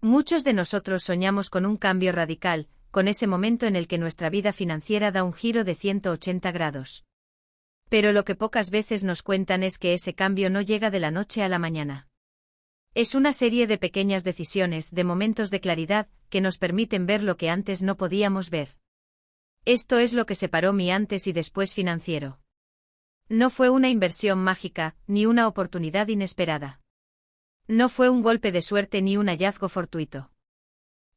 Muchos de nosotros soñamos con un cambio radical, con ese momento en el que nuestra vida financiera da un giro de 180 grados. Pero lo que pocas veces nos cuentan es que ese cambio no llega de la noche a la mañana. Es una serie de pequeñas decisiones, de momentos de claridad, que nos permiten ver lo que antes no podíamos ver. Esto es lo que separó mi antes y después financiero. No fue una inversión mágica, ni una oportunidad inesperada. No fue un golpe de suerte ni un hallazgo fortuito.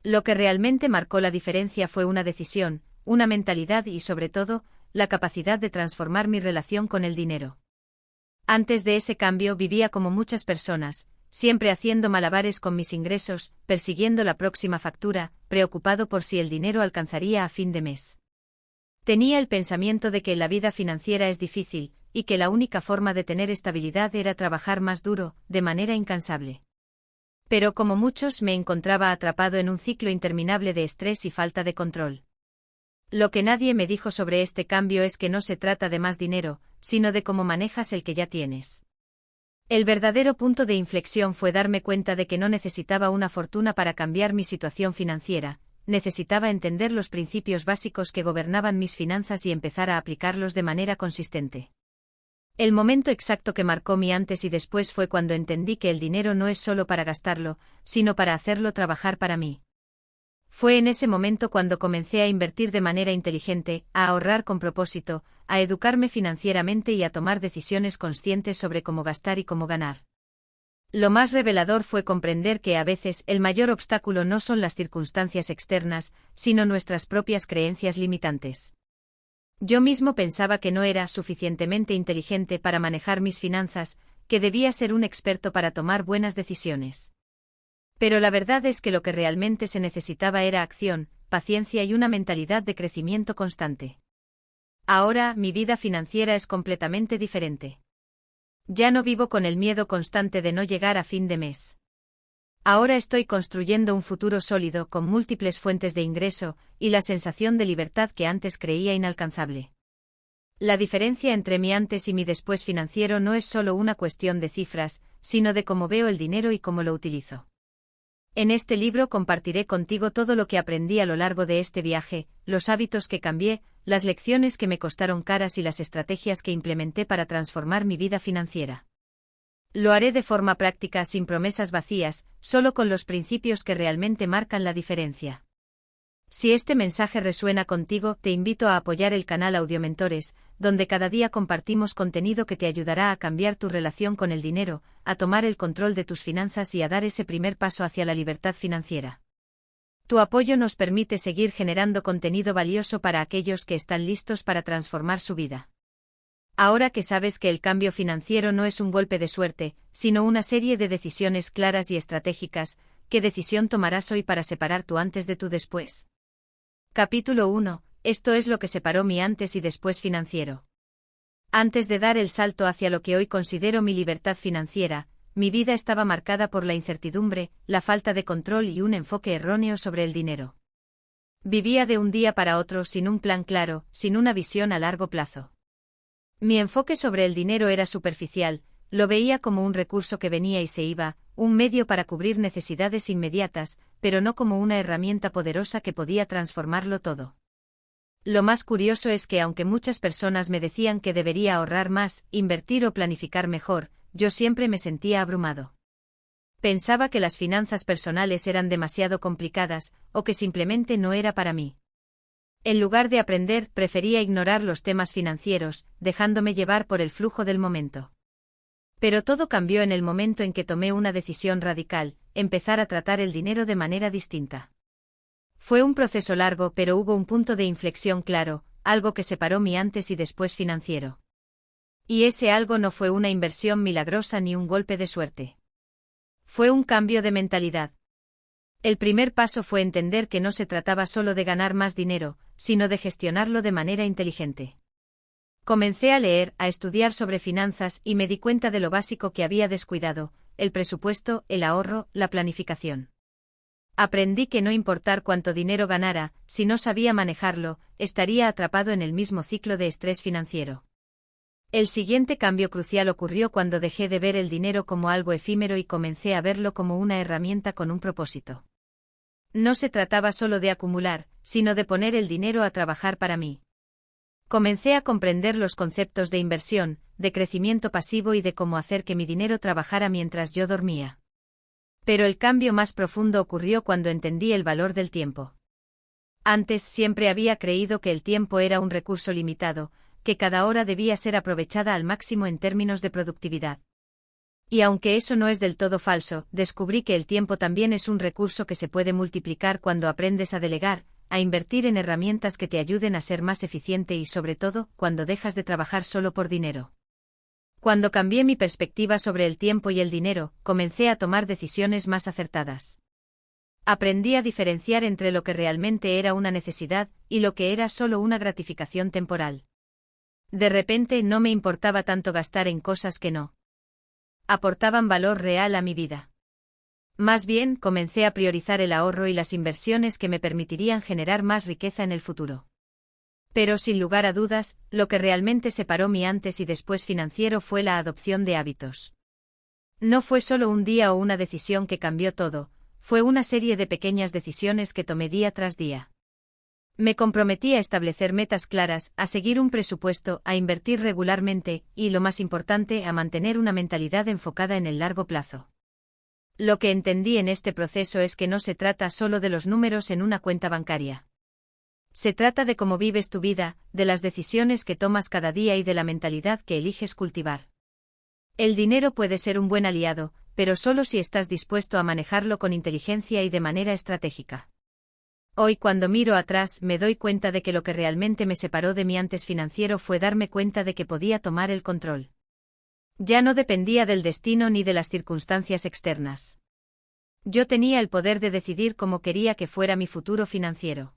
Lo que realmente marcó la diferencia fue una decisión, una mentalidad y, sobre todo, la capacidad de transformar mi relación con el dinero. Antes de ese cambio vivía como muchas personas, siempre haciendo malabares con mis ingresos, persiguiendo la próxima factura, preocupado por si el dinero alcanzaría a fin de mes. Tenía el pensamiento de que la vida financiera es difícil, y que la única forma de tener estabilidad era trabajar más duro, de manera incansable. Pero como muchos me encontraba atrapado en un ciclo interminable de estrés y falta de control. Lo que nadie me dijo sobre este cambio es que no se trata de más dinero, sino de cómo manejas el que ya tienes. El verdadero punto de inflexión fue darme cuenta de que no necesitaba una fortuna para cambiar mi situación financiera, necesitaba entender los principios básicos que gobernaban mis finanzas y empezar a aplicarlos de manera consistente. El momento exacto que marcó mi antes y después fue cuando entendí que el dinero no es solo para gastarlo, sino para hacerlo trabajar para mí. Fue en ese momento cuando comencé a invertir de manera inteligente, a ahorrar con propósito, a educarme financieramente y a tomar decisiones conscientes sobre cómo gastar y cómo ganar. Lo más revelador fue comprender que a veces el mayor obstáculo no son las circunstancias externas, sino nuestras propias creencias limitantes. Yo mismo pensaba que no era suficientemente inteligente para manejar mis finanzas, que debía ser un experto para tomar buenas decisiones. Pero la verdad es que lo que realmente se necesitaba era acción, paciencia y una mentalidad de crecimiento constante. Ahora, mi vida financiera es completamente diferente. Ya no vivo con el miedo constante de no llegar a fin de mes. Ahora estoy construyendo un futuro sólido con múltiples fuentes de ingreso y la sensación de libertad que antes creía inalcanzable. La diferencia entre mi antes y mi después financiero no es solo una cuestión de cifras, sino de cómo veo el dinero y cómo lo utilizo. En este libro compartiré contigo todo lo que aprendí a lo largo de este viaje, los hábitos que cambié, las lecciones que me costaron caras y las estrategias que implementé para transformar mi vida financiera. Lo haré de forma práctica, sin promesas vacías, solo con los principios que realmente marcan la diferencia. Si este mensaje resuena contigo, te invito a apoyar el canal Audiomentores, donde cada día compartimos contenido que te ayudará a cambiar tu relación con el dinero, a tomar el control de tus finanzas y a dar ese primer paso hacia la libertad financiera. Tu apoyo nos permite seguir generando contenido valioso para aquellos que están listos para transformar su vida. Ahora que sabes que el cambio financiero no es un golpe de suerte, sino una serie de decisiones claras y estratégicas, ¿qué decisión tomarás hoy para separar tu antes de tu después? Capítulo 1. Esto es lo que separó mi antes y después financiero. Antes de dar el salto hacia lo que hoy considero mi libertad financiera, mi vida estaba marcada por la incertidumbre, la falta de control y un enfoque erróneo sobre el dinero. Vivía de un día para otro sin un plan claro, sin una visión a largo plazo. Mi enfoque sobre el dinero era superficial, lo veía como un recurso que venía y se iba, un medio para cubrir necesidades inmediatas, pero no como una herramienta poderosa que podía transformarlo todo. Lo más curioso es que aunque muchas personas me decían que debería ahorrar más, invertir o planificar mejor, yo siempre me sentía abrumado. Pensaba que las finanzas personales eran demasiado complicadas, o que simplemente no era para mí. En lugar de aprender, prefería ignorar los temas financieros, dejándome llevar por el flujo del momento. Pero todo cambió en el momento en que tomé una decisión radical, empezar a tratar el dinero de manera distinta. Fue un proceso largo, pero hubo un punto de inflexión claro, algo que separó mi antes y después financiero. Y ese algo no fue una inversión milagrosa ni un golpe de suerte. Fue un cambio de mentalidad. El primer paso fue entender que no se trataba solo de ganar más dinero, sino de gestionarlo de manera inteligente. Comencé a leer, a estudiar sobre finanzas y me di cuenta de lo básico que había descuidado: el presupuesto, el ahorro, la planificación. Aprendí que no importar cuánto dinero ganara, si no sabía manejarlo, estaría atrapado en el mismo ciclo de estrés financiero. El siguiente cambio crucial ocurrió cuando dejé de ver el dinero como algo efímero y comencé a verlo como una herramienta con un propósito. No se trataba solo de acumular, sino de poner el dinero a trabajar para mí. Comencé a comprender los conceptos de inversión, de crecimiento pasivo y de cómo hacer que mi dinero trabajara mientras yo dormía. Pero el cambio más profundo ocurrió cuando entendí el valor del tiempo. Antes siempre había creído que el tiempo era un recurso limitado, que cada hora debía ser aprovechada al máximo en términos de productividad. Y aunque eso no es del todo falso, descubrí que el tiempo también es un recurso que se puede multiplicar cuando aprendes a delegar, a invertir en herramientas que te ayuden a ser más eficiente y sobre todo, cuando dejas de trabajar solo por dinero. Cuando cambié mi perspectiva sobre el tiempo y el dinero, comencé a tomar decisiones más acertadas. Aprendí a diferenciar entre lo que realmente era una necesidad y lo que era solo una gratificación temporal. De repente no me importaba tanto gastar en cosas que no aportaban valor real a mi vida. Más bien, comencé a priorizar el ahorro y las inversiones que me permitirían generar más riqueza en el futuro. Pero sin lugar a dudas, lo que realmente separó mi antes y después financiero fue la adopción de hábitos. No fue solo un día o una decisión que cambió todo, fue una serie de pequeñas decisiones que tomé día tras día. Me comprometí a establecer metas claras, a seguir un presupuesto, a invertir regularmente, y lo más importante, a mantener una mentalidad enfocada en el largo plazo. Lo que entendí en este proceso es que no se trata solo de los números en una cuenta bancaria. Se trata de cómo vives tu vida, de las decisiones que tomas cada día y de la mentalidad que eliges cultivar. El dinero puede ser un buen aliado, pero solo si estás dispuesto a manejarlo con inteligencia y de manera estratégica. Hoy, cuando miro atrás, me doy cuenta de que lo que realmente me separó de mi antes financiero fue darme cuenta de que podía tomar el control. Ya no dependía del destino ni de las circunstancias externas. Yo tenía el poder de decidir cómo quería que fuera mi futuro financiero.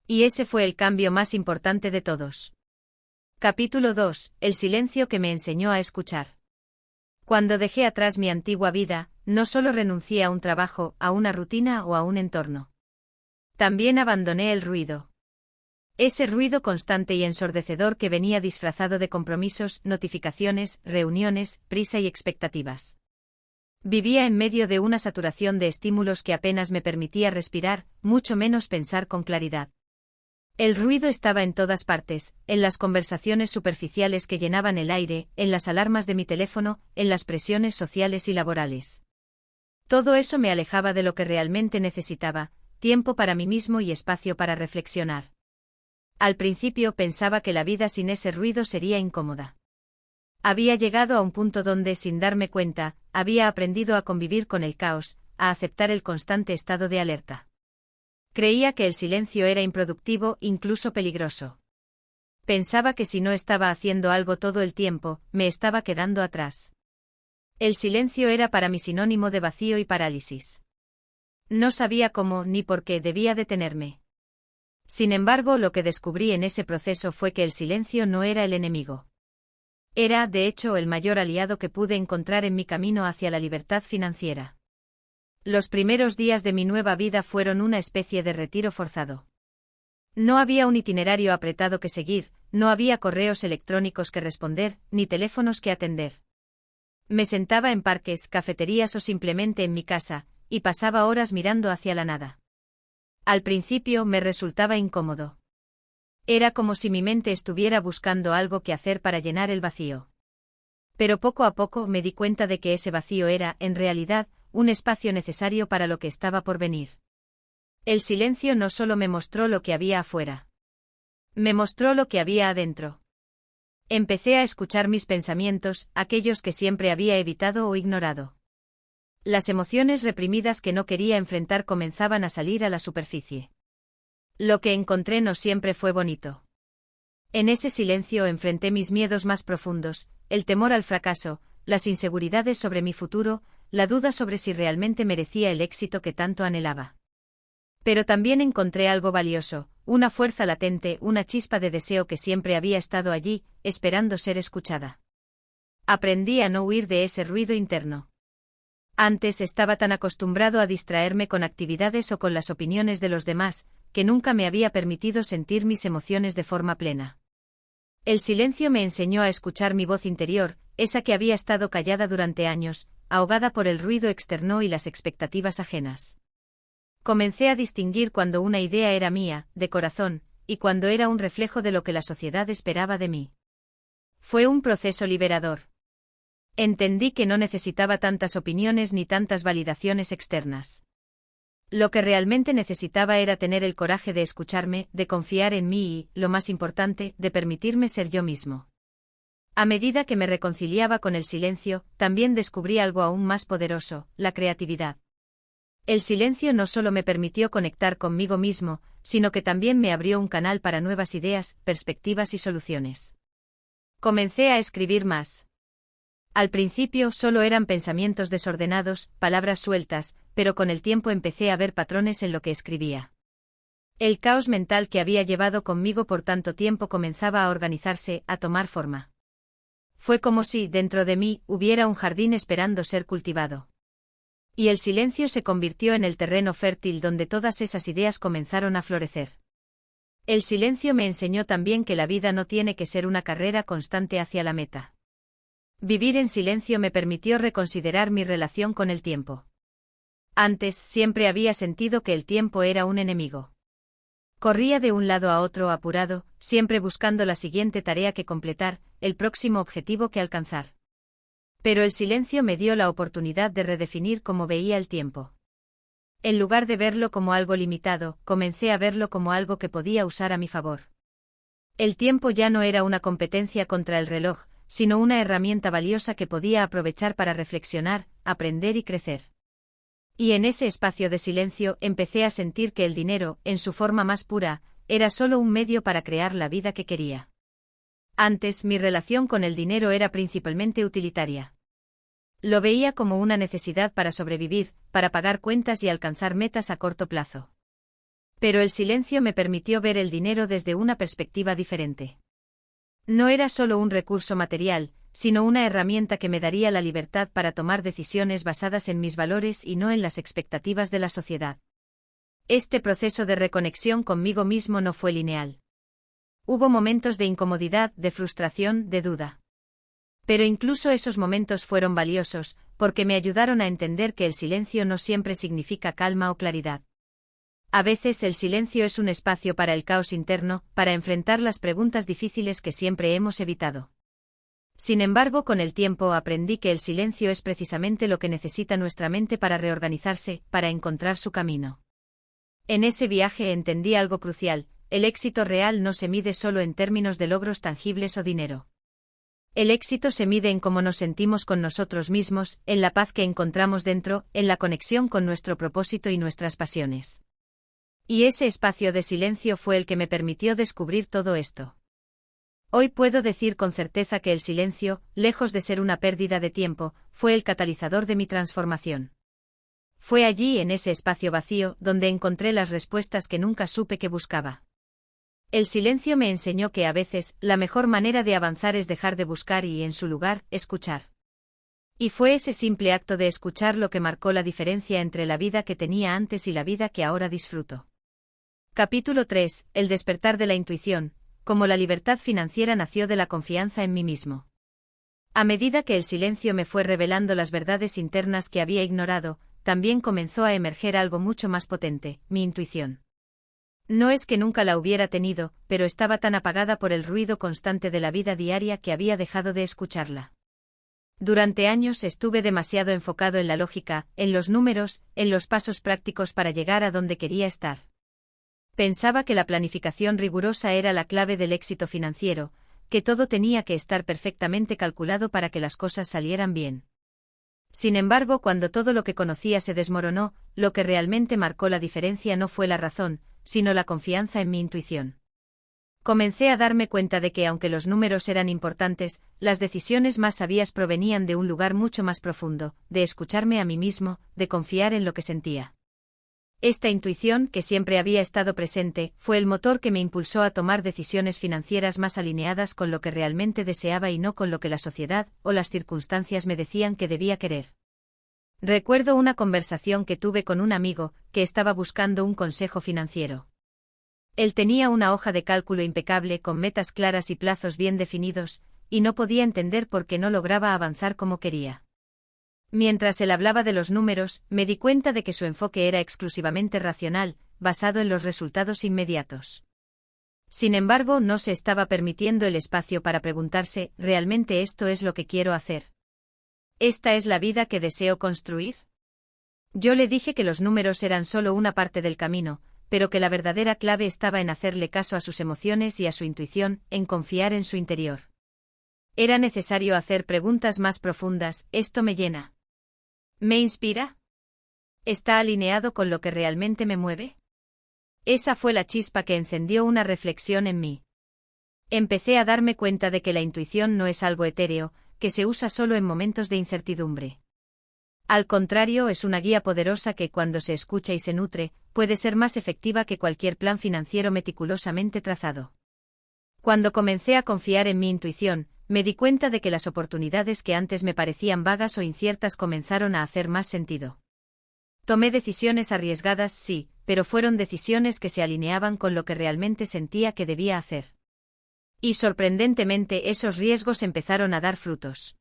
Y ese fue el cambio más importante de todos. Capítulo 2. El silencio que me enseñó a escuchar. Cuando dejé atrás mi antigua vida, no solo renuncié a un trabajo, a una rutina o a un entorno. También abandoné el ruido. Ese ruido constante y ensordecedor que venía disfrazado de compromisos, notificaciones, reuniones, prisa y expectativas. Vivía en medio de una saturación de estímulos que apenas me permitía respirar, mucho menos pensar con claridad. El ruido estaba en todas partes, en las conversaciones superficiales que llenaban el aire, en las alarmas de mi teléfono, en las presiones sociales y laborales. Todo eso me alejaba de lo que realmente necesitaba, tiempo para mí mismo y espacio para reflexionar. Al principio pensaba que la vida sin ese ruido sería incómoda. Había llegado a un punto donde, sin darme cuenta, había aprendido a convivir con el caos, a aceptar el constante estado de alerta. Creía que el silencio era improductivo, incluso peligroso. Pensaba que si no estaba haciendo algo todo el tiempo, me estaba quedando atrás. El silencio era para mí sinónimo de vacío y parálisis. No sabía cómo ni por qué debía detenerme. Sin embargo, lo que descubrí en ese proceso fue que el silencio no era el enemigo. Era, de hecho, el mayor aliado que pude encontrar en mi camino hacia la libertad financiera. Los primeros días de mi nueva vida fueron una especie de retiro forzado. No había un itinerario apretado que seguir, no había correos electrónicos que responder, ni teléfonos que atender. Me sentaba en parques, cafeterías o simplemente en mi casa, y pasaba horas mirando hacia la nada. Al principio me resultaba incómodo. Era como si mi mente estuviera buscando algo que hacer para llenar el vacío. Pero poco a poco me di cuenta de que ese vacío era, en realidad, un espacio necesario para lo que estaba por venir. El silencio no solo me mostró lo que había afuera. Me mostró lo que había adentro. Empecé a escuchar mis pensamientos, aquellos que siempre había evitado o ignorado. Las emociones reprimidas que no quería enfrentar comenzaban a salir a la superficie. Lo que encontré no siempre fue bonito. En ese silencio enfrenté mis miedos más profundos, el temor al fracaso, las inseguridades sobre mi futuro, la duda sobre si realmente merecía el éxito que tanto anhelaba. Pero también encontré algo valioso, una fuerza latente, una chispa de deseo que siempre había estado allí, esperando ser escuchada. Aprendí a no huir de ese ruido interno. Antes estaba tan acostumbrado a distraerme con actividades o con las opiniones de los demás, que nunca me había permitido sentir mis emociones de forma plena. El silencio me enseñó a escuchar mi voz interior, esa que había estado callada durante años, ahogada por el ruido externo y las expectativas ajenas. Comencé a distinguir cuando una idea era mía, de corazón, y cuando era un reflejo de lo que la sociedad esperaba de mí. Fue un proceso liberador. Entendí que no necesitaba tantas opiniones ni tantas validaciones externas. Lo que realmente necesitaba era tener el coraje de escucharme, de confiar en mí y, lo más importante, de permitirme ser yo mismo. A medida que me reconciliaba con el silencio, también descubrí algo aún más poderoso, la creatividad. El silencio no solo me permitió conectar conmigo mismo, sino que también me abrió un canal para nuevas ideas, perspectivas y soluciones. Comencé a escribir más. Al principio solo eran pensamientos desordenados, palabras sueltas, pero con el tiempo empecé a ver patrones en lo que escribía. El caos mental que había llevado conmigo por tanto tiempo comenzaba a organizarse, a tomar forma. Fue como si, dentro de mí, hubiera un jardín esperando ser cultivado. Y el silencio se convirtió en el terreno fértil donde todas esas ideas comenzaron a florecer. El silencio me enseñó también que la vida no tiene que ser una carrera constante hacia la meta. Vivir en silencio me permitió reconsiderar mi relación con el tiempo. Antes siempre había sentido que el tiempo era un enemigo. Corría de un lado a otro apurado, siempre buscando la siguiente tarea que completar, el próximo objetivo que alcanzar. Pero el silencio me dio la oportunidad de redefinir cómo veía el tiempo. En lugar de verlo como algo limitado, comencé a verlo como algo que podía usar a mi favor. El tiempo ya no era una competencia contra el reloj, sino una herramienta valiosa que podía aprovechar para reflexionar, aprender y crecer. Y en ese espacio de silencio empecé a sentir que el dinero, en su forma más pura, era solo un medio para crear la vida que quería. Antes, mi relación con el dinero era principalmente utilitaria. Lo veía como una necesidad para sobrevivir, para pagar cuentas y alcanzar metas a corto plazo. Pero el silencio me permitió ver el dinero desde una perspectiva diferente. No era solo un recurso material, sino una herramienta que me daría la libertad para tomar decisiones basadas en mis valores y no en las expectativas de la sociedad. Este proceso de reconexión conmigo mismo no fue lineal. Hubo momentos de incomodidad, de frustración, de duda. Pero incluso esos momentos fueron valiosos, porque me ayudaron a entender que el silencio no siempre significa calma o claridad. A veces el silencio es un espacio para el caos interno, para enfrentar las preguntas difíciles que siempre hemos evitado. Sin embargo, con el tiempo aprendí que el silencio es precisamente lo que necesita nuestra mente para reorganizarse, para encontrar su camino. En ese viaje entendí algo crucial: el éxito real no se mide solo en términos de logros tangibles o dinero. El éxito se mide en cómo nos sentimos con nosotros mismos, en la paz que encontramos dentro, en la conexión con nuestro propósito y nuestras pasiones. Y ese espacio de silencio fue el que me permitió descubrir todo esto. Hoy puedo decir con certeza que el silencio, lejos de ser una pérdida de tiempo, fue el catalizador de mi transformación. Fue allí, en ese espacio vacío, donde encontré las respuestas que nunca supe que buscaba. El silencio me enseñó que a veces, la mejor manera de avanzar es dejar de buscar y, en su lugar, escuchar. Y fue ese simple acto de escuchar lo que marcó la diferencia entre la vida que tenía antes y la vida que ahora disfruto. Capítulo 3. El despertar de la intuición: cómo la libertad financiera nació de la confianza en mí mismo. A medida que el silencio me fue revelando las verdades internas que había ignorado, también comenzó a emerger algo mucho más potente: mi intuición. No es que nunca la hubiera tenido, pero estaba tan apagada por el ruido constante de la vida diaria que había dejado de escucharla. Durante años estuve demasiado enfocado en la lógica, en los números, en los pasos prácticos para llegar a donde quería estar. Pensaba que la planificación rigurosa era la clave del éxito financiero, que todo tenía que estar perfectamente calculado para que las cosas salieran bien. Sin embargo, cuando todo lo que conocía se desmoronó, lo que realmente marcó la diferencia no fue la razón, sino la confianza en mi intuición. Comencé a darme cuenta de que, aunque los números eran importantes, las decisiones más sabias provenían de un lugar mucho más profundo, de escucharme a mí mismo, de confiar en lo que sentía. Esta intuición, que siempre había estado presente, fue el motor que me impulsó a tomar decisiones financieras más alineadas con lo que realmente deseaba y no con lo que la sociedad o las circunstancias me decían que debía querer. Recuerdo una conversación que tuve con un amigo, que estaba buscando un consejo financiero. Él tenía una hoja de cálculo impecable con metas claras y plazos bien definidos, y no podía entender por qué no lograba avanzar como quería. Mientras él hablaba de los números, me di cuenta de que su enfoque era exclusivamente racional, basado en los resultados inmediatos. Sin embargo, no se estaba permitiendo el espacio para preguntarse, ¿realmente esto es lo que quiero hacer? ¿Esta es la vida que deseo construir? Yo le dije que los números eran solo una parte del camino, pero que la verdadera clave estaba en hacerle caso a sus emociones y a su intuición, en confiar en su interior. Era necesario hacer preguntas más profundas. ¿Esto me llena? ¿Me inspira? ¿Está alineado con lo que realmente me mueve? Esa fue la chispa que encendió una reflexión en mí. Empecé a darme cuenta de que la intuición no es algo etéreo, que se usa solo en momentos de incertidumbre. Al contrario, es una guía poderosa que, cuando se escucha y se nutre, puede ser más efectiva que cualquier plan financiero meticulosamente trazado. Cuando comencé a confiar en mi intuición, me di cuenta de que las oportunidades que antes me parecían vagas o inciertas comenzaron a hacer más sentido. Tomé decisiones arriesgadas, sí, pero fueron decisiones que se alineaban con lo que realmente sentía que debía hacer. Y sorprendentemente esos riesgos empezaron a dar frutos.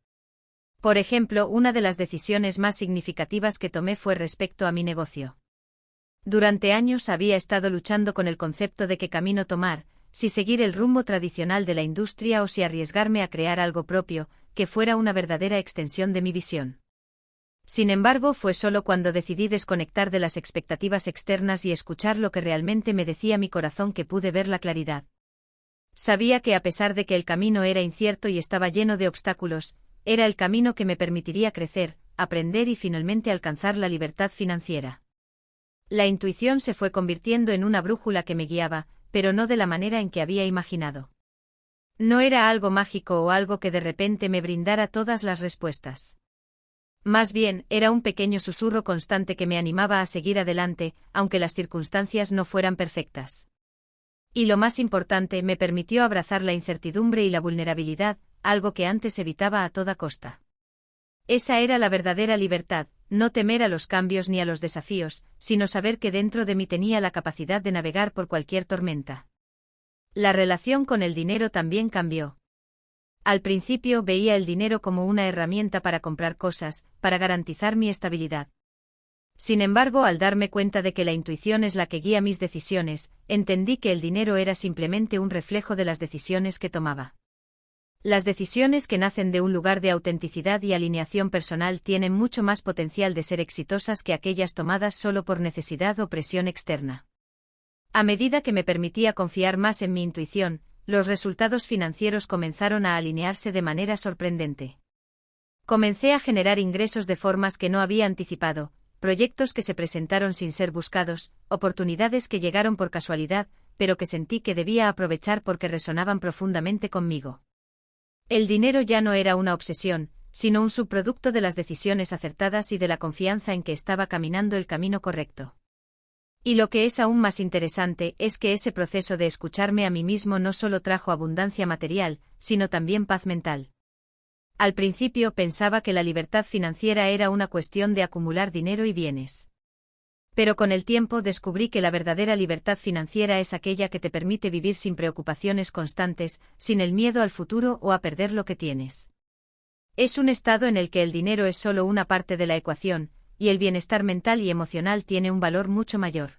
Por ejemplo, una de las decisiones más significativas que tomé fue respecto a mi negocio. Durante años había estado luchando con el concepto de qué camino tomar, si seguir el rumbo tradicional de la industria o si arriesgarme a crear algo propio, que fuera una verdadera extensión de mi visión. Sin embargo, fue solo cuando decidí desconectar de las expectativas externas y escuchar lo que realmente me decía mi corazón que pude ver la claridad. Sabía que, a pesar de que el camino era incierto y estaba lleno de obstáculos, era el camino que me permitiría crecer, aprender y finalmente alcanzar la libertad financiera. La intuición se fue convirtiendo en una brújula que me guiaba, pero no de la manera en que había imaginado. No era algo mágico o algo que de repente me brindara todas las respuestas. Más bien, era un pequeño susurro constante que me animaba a seguir adelante, aunque las circunstancias no fueran perfectas. Y lo más importante, me permitió abrazar la incertidumbre y la vulnerabilidad, algo que antes evitaba a toda costa. Esa era la verdadera libertad, no temer a los cambios ni a los desafíos, sino saber que dentro de mí tenía la capacidad de navegar por cualquier tormenta. La relación con el dinero también cambió. Al principio veía el dinero como una herramienta para comprar cosas, para garantizar mi estabilidad. Sin embargo, al darme cuenta de que la intuición es la que guía mis decisiones, entendí que el dinero era simplemente un reflejo de las decisiones que tomaba. Las decisiones que nacen de un lugar de autenticidad y alineación personal tienen mucho más potencial de ser exitosas que aquellas tomadas solo por necesidad o presión externa. A medida que me permitía confiar más en mi intuición, los resultados financieros comenzaron a alinearse de manera sorprendente. Comencé a generar ingresos de formas que no había anticipado, proyectos que se presentaron sin ser buscados, oportunidades que llegaron por casualidad, pero que sentí que debía aprovechar porque resonaban profundamente conmigo. El dinero ya no era una obsesión, sino un subproducto de las decisiones acertadas y de la confianza en que estaba caminando el camino correcto. Y lo que es aún más interesante es que ese proceso de escucharme a mí mismo no solo trajo abundancia material, sino también paz mental. Al principio pensaba que la libertad financiera era una cuestión de acumular dinero y bienes. Pero con el tiempo descubrí que la verdadera libertad financiera es aquella que te permite vivir sin preocupaciones constantes, sin el miedo al futuro o a perder lo que tienes. Es un estado en el que el dinero es solo una parte de la ecuación, y el bienestar mental y emocional tiene un valor mucho mayor.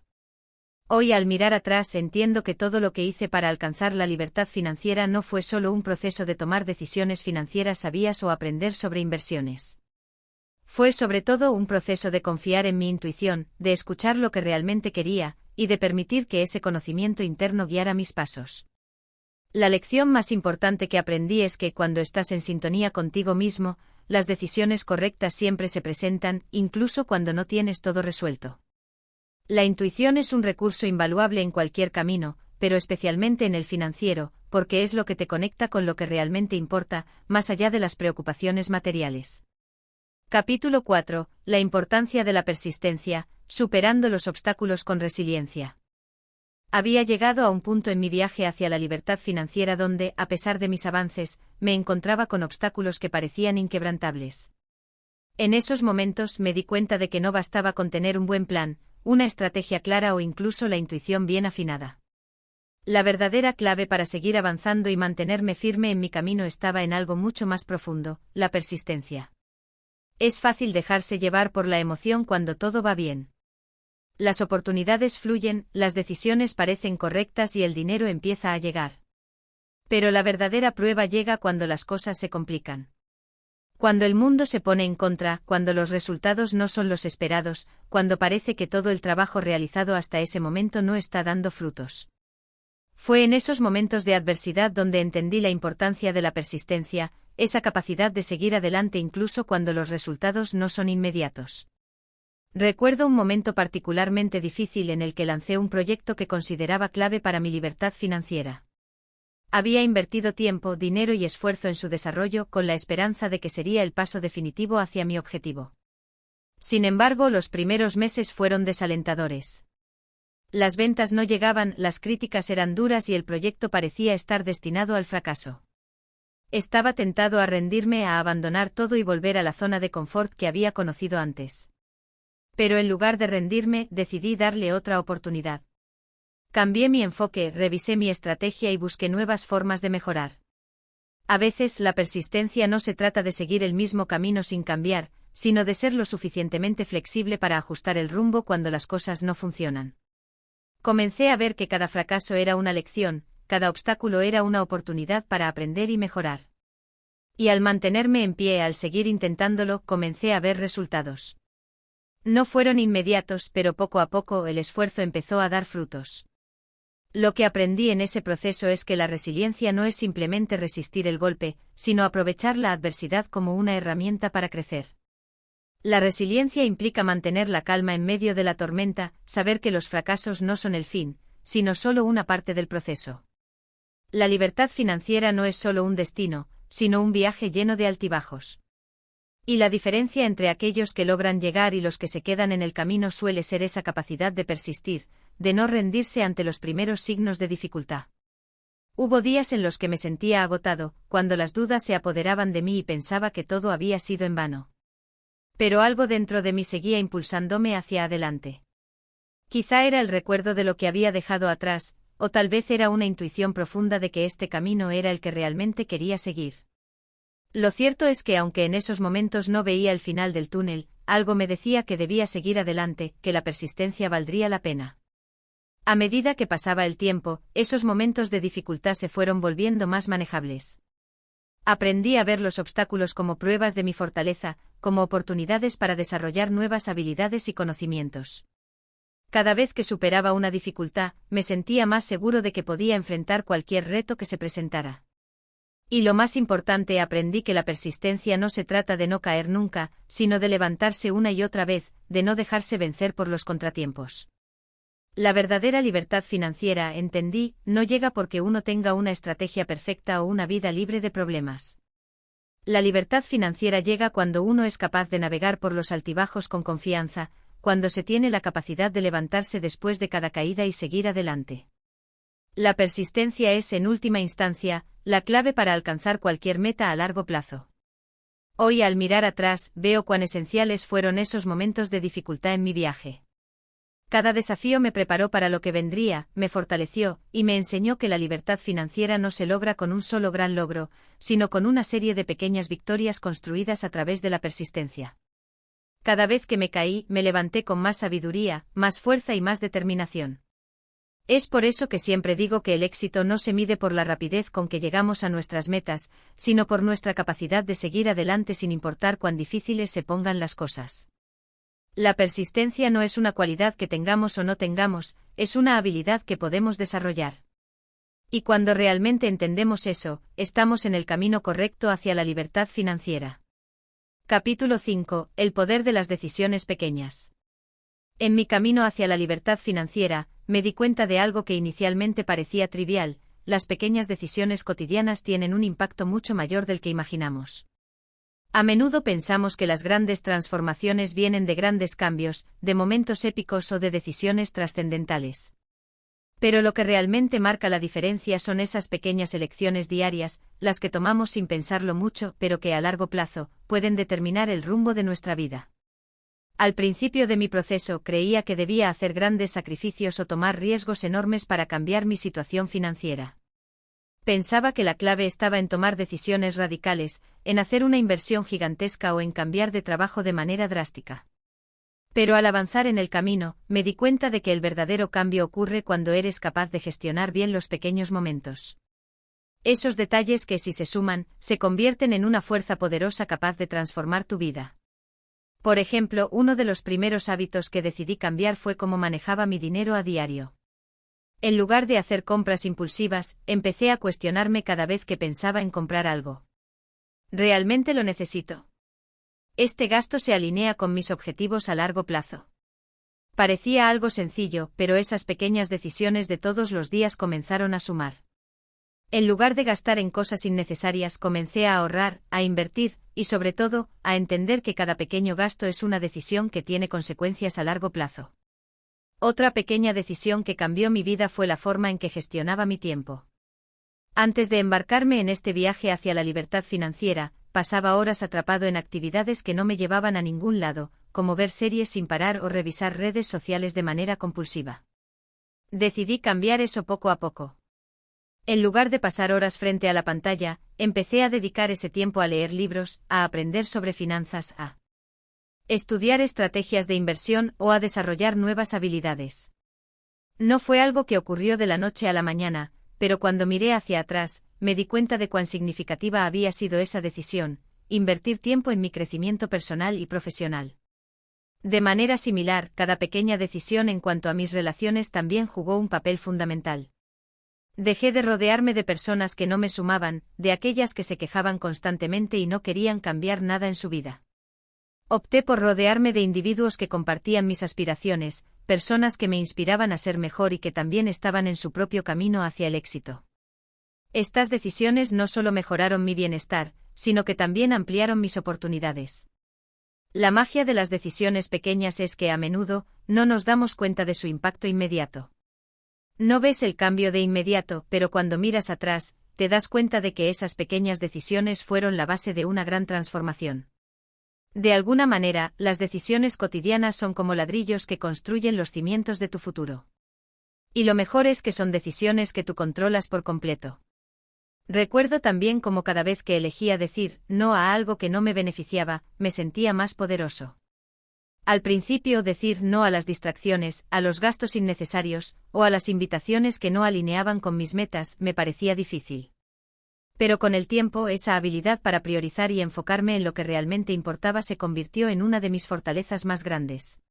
Hoy, al mirar atrás, entiendo que todo lo que hice para alcanzar la libertad financiera no fue solo un proceso de tomar decisiones financieras sabias o aprender sobre inversiones. Fue sobre todo un proceso de confiar en mi intuición, de escuchar lo que realmente quería, y de permitir que ese conocimiento interno guiara mis pasos. La lección más importante que aprendí es que cuando estás en sintonía contigo mismo, las decisiones correctas siempre se presentan, incluso cuando no tienes todo resuelto. La intuición es un recurso invaluable en cualquier camino, pero especialmente en el financiero, porque es lo que te conecta con lo que realmente importa, más allá de las preocupaciones materiales. Capítulo 4. La importancia de la persistencia, superando los obstáculos con resiliencia. Había llegado a un punto en mi viaje hacia la libertad financiera donde, a pesar de mis avances, me encontraba con obstáculos que parecían inquebrantables. En esos momentos me di cuenta de que no bastaba con tener un buen plan, una estrategia clara o incluso la intuición bien afinada. La verdadera clave para seguir avanzando y mantenerme firme en mi camino estaba en algo mucho más profundo, la persistencia. Es fácil dejarse llevar por la emoción cuando todo va bien. Las oportunidades fluyen, las decisiones parecen correctas y el dinero empieza a llegar. Pero la verdadera prueba llega cuando las cosas se complican. Cuando el mundo se pone en contra, cuando los resultados no son los esperados, cuando parece que todo el trabajo realizado hasta ese momento no está dando frutos. Fue en esos momentos de adversidad donde entendí la importancia de la persistencia, esa capacidad de seguir adelante incluso cuando los resultados no son inmediatos. Recuerdo un momento particularmente difícil en el que lancé un proyecto que consideraba clave para mi libertad financiera. Había invertido tiempo, dinero y esfuerzo en su desarrollo con la esperanza de que sería el paso definitivo hacia mi objetivo. Sin embargo, los primeros meses fueron desalentadores. Las ventas no llegaban, las críticas eran duras y el proyecto parecía estar destinado al fracaso. Estaba tentado a rendirme, a abandonar todo y volver a la zona de confort que había conocido antes. Pero en lugar de rendirme, decidí darle otra oportunidad. Cambié mi enfoque, revisé mi estrategia y busqué nuevas formas de mejorar. A veces, la persistencia no se trata de seguir el mismo camino sin cambiar, sino de ser lo suficientemente flexible para ajustar el rumbo cuando las cosas no funcionan. Comencé a ver que cada fracaso era una lección, cada obstáculo era una oportunidad para aprender y mejorar. Y al mantenerme en pie, al seguir intentándolo, comencé a ver resultados. No fueron inmediatos, pero poco a poco el esfuerzo empezó a dar frutos. Lo que aprendí en ese proceso es que la resiliencia no es simplemente resistir el golpe, sino aprovechar la adversidad como una herramienta para crecer. La resiliencia implica mantener la calma en medio de la tormenta, saber que los fracasos no son el fin, sino solo una parte del proceso. La libertad financiera no es solo un destino, sino un viaje lleno de altibajos. Y la diferencia entre aquellos que logran llegar y los que se quedan en el camino suele ser esa capacidad de persistir, de no rendirse ante los primeros signos de dificultad. Hubo días en los que me sentía agotado, cuando las dudas se apoderaban de mí y pensaba que todo había sido en vano. Pero algo dentro de mí seguía impulsándome hacia adelante. Quizá era el recuerdo de lo que había dejado atrás, o tal vez era una intuición profunda de que este camino era el que realmente quería seguir. Lo cierto es que aunque en esos momentos no veía el final del túnel, algo me decía que debía seguir adelante, que la persistencia valdría la pena. A medida que pasaba el tiempo, esos momentos de dificultad se fueron volviendo más manejables. Aprendí a ver los obstáculos como pruebas de mi fortaleza, como oportunidades para desarrollar nuevas habilidades y conocimientos. Cada vez que superaba una dificultad, me sentía más seguro de que podía enfrentar cualquier reto que se presentara. Y lo más importante, aprendí que la persistencia no se trata de no caer nunca, sino de levantarse una y otra vez, de no dejarse vencer por los contratiempos. La verdadera libertad financiera, entendí, no llega porque uno tenga una estrategia perfecta o una vida libre de problemas. La libertad financiera llega cuando uno es capaz de navegar por los altibajos con confianza, cuando se tiene la capacidad de levantarse después de cada caída y seguir adelante. La persistencia es, en última instancia, la clave para alcanzar cualquier meta a largo plazo. Hoy, al mirar atrás, veo cuán esenciales fueron esos momentos de dificultad en mi viaje. Cada desafío me preparó para lo que vendría, me fortaleció, y me enseñó que la libertad financiera no se logra con un solo gran logro, sino con una serie de pequeñas victorias construidas a través de la persistencia. Cada vez que me caí, me levanté con más sabiduría, más fuerza y más determinación. Es por eso que siempre digo que el éxito no se mide por la rapidez con que llegamos a nuestras metas, sino por nuestra capacidad de seguir adelante sin importar cuán difíciles se pongan las cosas. La persistencia no es una cualidad que tengamos o no tengamos, es una habilidad que podemos desarrollar. Y cuando realmente entendemos eso, estamos en el camino correcto hacia la libertad financiera. Capítulo 5. El poder de las decisiones pequeñas. En mi camino hacia la libertad financiera, me di cuenta de algo que inicialmente parecía trivial: las pequeñas decisiones cotidianas tienen un impacto mucho mayor del que imaginamos. A menudo pensamos que las grandes transformaciones vienen de grandes cambios, de momentos épicos o de decisiones trascendentales. Pero lo que realmente marca la diferencia son esas pequeñas elecciones diarias, las que tomamos sin pensarlo mucho, pero que a largo plazo pueden determinar el rumbo de nuestra vida. Al principio de mi proceso creía que debía hacer grandes sacrificios o tomar riesgos enormes para cambiar mi situación financiera. Pensaba que la clave estaba en tomar decisiones radicales, en hacer una inversión gigantesca o en cambiar de trabajo de manera drástica. Pero al avanzar en el camino, me di cuenta de que el verdadero cambio ocurre cuando eres capaz de gestionar bien los pequeños momentos. Esos detalles que, si se suman, se convierten en una fuerza poderosa capaz de transformar tu vida. Por ejemplo, uno de los primeros hábitos que decidí cambiar fue cómo manejaba mi dinero a diario. En lugar de hacer compras impulsivas, empecé a cuestionarme cada vez que pensaba en comprar algo. ¿Realmente lo necesito? ¿Este gasto se alinea con mis objetivos a largo plazo? Parecía algo sencillo, pero esas pequeñas decisiones de todos los días comenzaron a sumar. En lugar de gastar en cosas innecesarias, comencé a ahorrar, a invertir, y sobre todo, a entender que cada pequeño gasto es una decisión que tiene consecuencias a largo plazo. Otra pequeña decisión que cambió mi vida fue la forma en que gestionaba mi tiempo. Antes de embarcarme en este viaje hacia la libertad financiera, pasaba horas atrapado en actividades que no me llevaban a ningún lado, como ver series sin parar o revisar redes sociales de manera compulsiva. Decidí cambiar eso poco a poco. En lugar de pasar horas frente a la pantalla, empecé a dedicar ese tiempo a leer libros, a aprender sobre finanzas, a estudiar estrategias de inversión o a desarrollar nuevas habilidades. No fue algo que ocurrió de la noche a la mañana, pero cuando miré hacia atrás, me di cuenta de cuán significativa había sido esa decisión, invertir tiempo en mi crecimiento personal y profesional. De manera similar, cada pequeña decisión en cuanto a mis relaciones también jugó un papel fundamental. Dejé de rodearme de personas que no me sumaban, de aquellas que se quejaban constantemente y no querían cambiar nada en su vida. Opté por rodearme de individuos que compartían mis aspiraciones, personas que me inspiraban a ser mejor y que también estaban en su propio camino hacia el éxito. Estas decisiones no solo mejoraron mi bienestar, sino que también ampliaron mis oportunidades. La magia de las decisiones pequeñas es que a menudo no nos damos cuenta de su impacto inmediato. No ves el cambio de inmediato, pero cuando miras atrás, te das cuenta de que esas pequeñas decisiones fueron la base de una gran transformación. De alguna manera, las decisiones cotidianas son como ladrillos que construyen los cimientos de tu futuro. Y lo mejor es que son decisiones que tú controlas por completo. Recuerdo también cómo cada vez que elegía decir no a algo que no me beneficiaba, me sentía más poderoso. Al principio, decir no a las distracciones, a los gastos innecesarios, o a las invitaciones que no alineaban con mis metas, me parecía difícil. Pero con el tiempo, esa habilidad para priorizar y enfocarme en lo que realmente importaba se convirtió en una de mis fortalezas más grandes.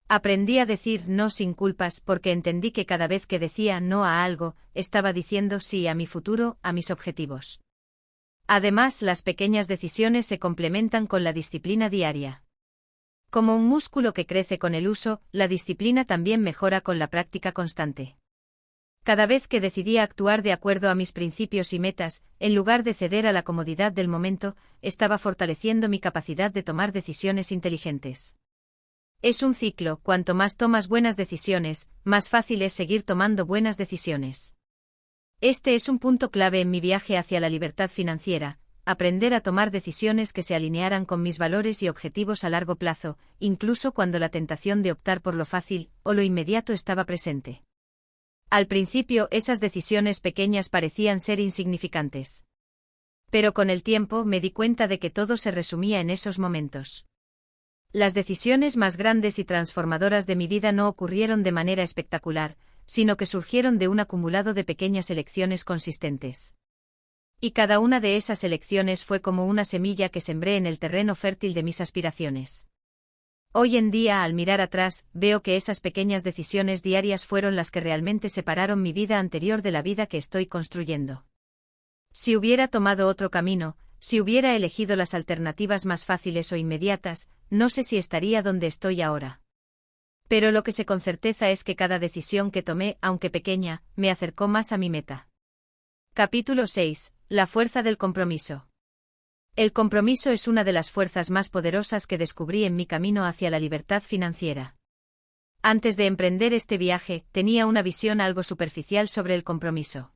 Aprendí a decir no sin culpas porque entendí que cada vez que decía no a algo, estaba diciendo sí a mi futuro, a mis objetivos. Además, las pequeñas decisiones se complementan con la disciplina diaria. Como un músculo que crece con el uso, la disciplina también mejora con la práctica constante. Cada vez que decidía actuar de acuerdo a mis principios y metas, en lugar de ceder a la comodidad del momento, estaba fortaleciendo mi capacidad de tomar decisiones inteligentes. Es un ciclo, cuanto más tomas buenas decisiones, más fácil es seguir tomando buenas decisiones. Este es un punto clave en mi viaje hacia la libertad financiera, aprender a tomar decisiones que se alinearan con mis valores y objetivos a largo plazo, incluso cuando la tentación de optar por lo fácil o lo inmediato estaba presente. Al principio, esas decisiones pequeñas parecían ser insignificantes. Pero con el tiempo me di cuenta de que todo se resumía en esos momentos. Las decisiones más grandes y transformadoras de mi vida no ocurrieron de manera espectacular, sino que surgieron de un acumulado de pequeñas elecciones consistentes. Y cada una de esas elecciones fue como una semilla que sembré en el terreno fértil de mis aspiraciones. Hoy en día, al mirar atrás, veo que esas pequeñas decisiones diarias fueron las que realmente separaron mi vida anterior de la vida que estoy construyendo. Si hubiera tomado otro camino, si hubiera elegido las alternativas más fáciles o inmediatas, no sé si estaría donde estoy ahora. Pero lo que sé con certeza es que cada decisión que tomé, aunque pequeña, me acercó más a mi meta. Capítulo 6. La fuerza del compromiso. El compromiso es una de las fuerzas más poderosas que descubrí en mi camino hacia la libertad financiera. Antes de emprender este viaje, tenía una visión algo superficial sobre el compromiso.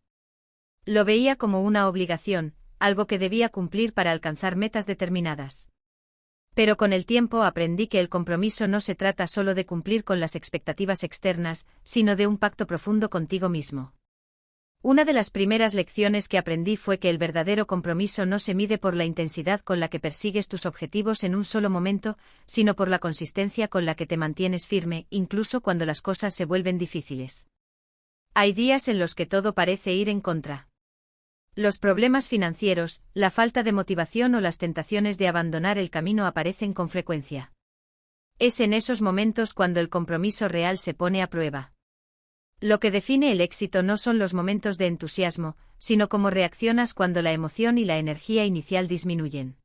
Lo veía como una obligación, algo que debía cumplir para alcanzar metas determinadas. Pero con el tiempo aprendí que el compromiso no se trata solo de cumplir con las expectativas externas, sino de un pacto profundo contigo mismo. Una de las primeras lecciones que aprendí fue que el verdadero compromiso no se mide por la intensidad con la que persigues tus objetivos en un solo momento, sino por la consistencia con la que te mantienes firme, incluso cuando las cosas se vuelven difíciles. Hay días en los que todo parece ir en contra. Los problemas financieros, la falta de motivación o las tentaciones de abandonar el camino aparecen con frecuencia. Es en esos momentos cuando el compromiso real se pone a prueba. Lo que define el éxito no son los momentos de entusiasmo, sino cómo reaccionas cuando la emoción y la energía inicial disminuyen.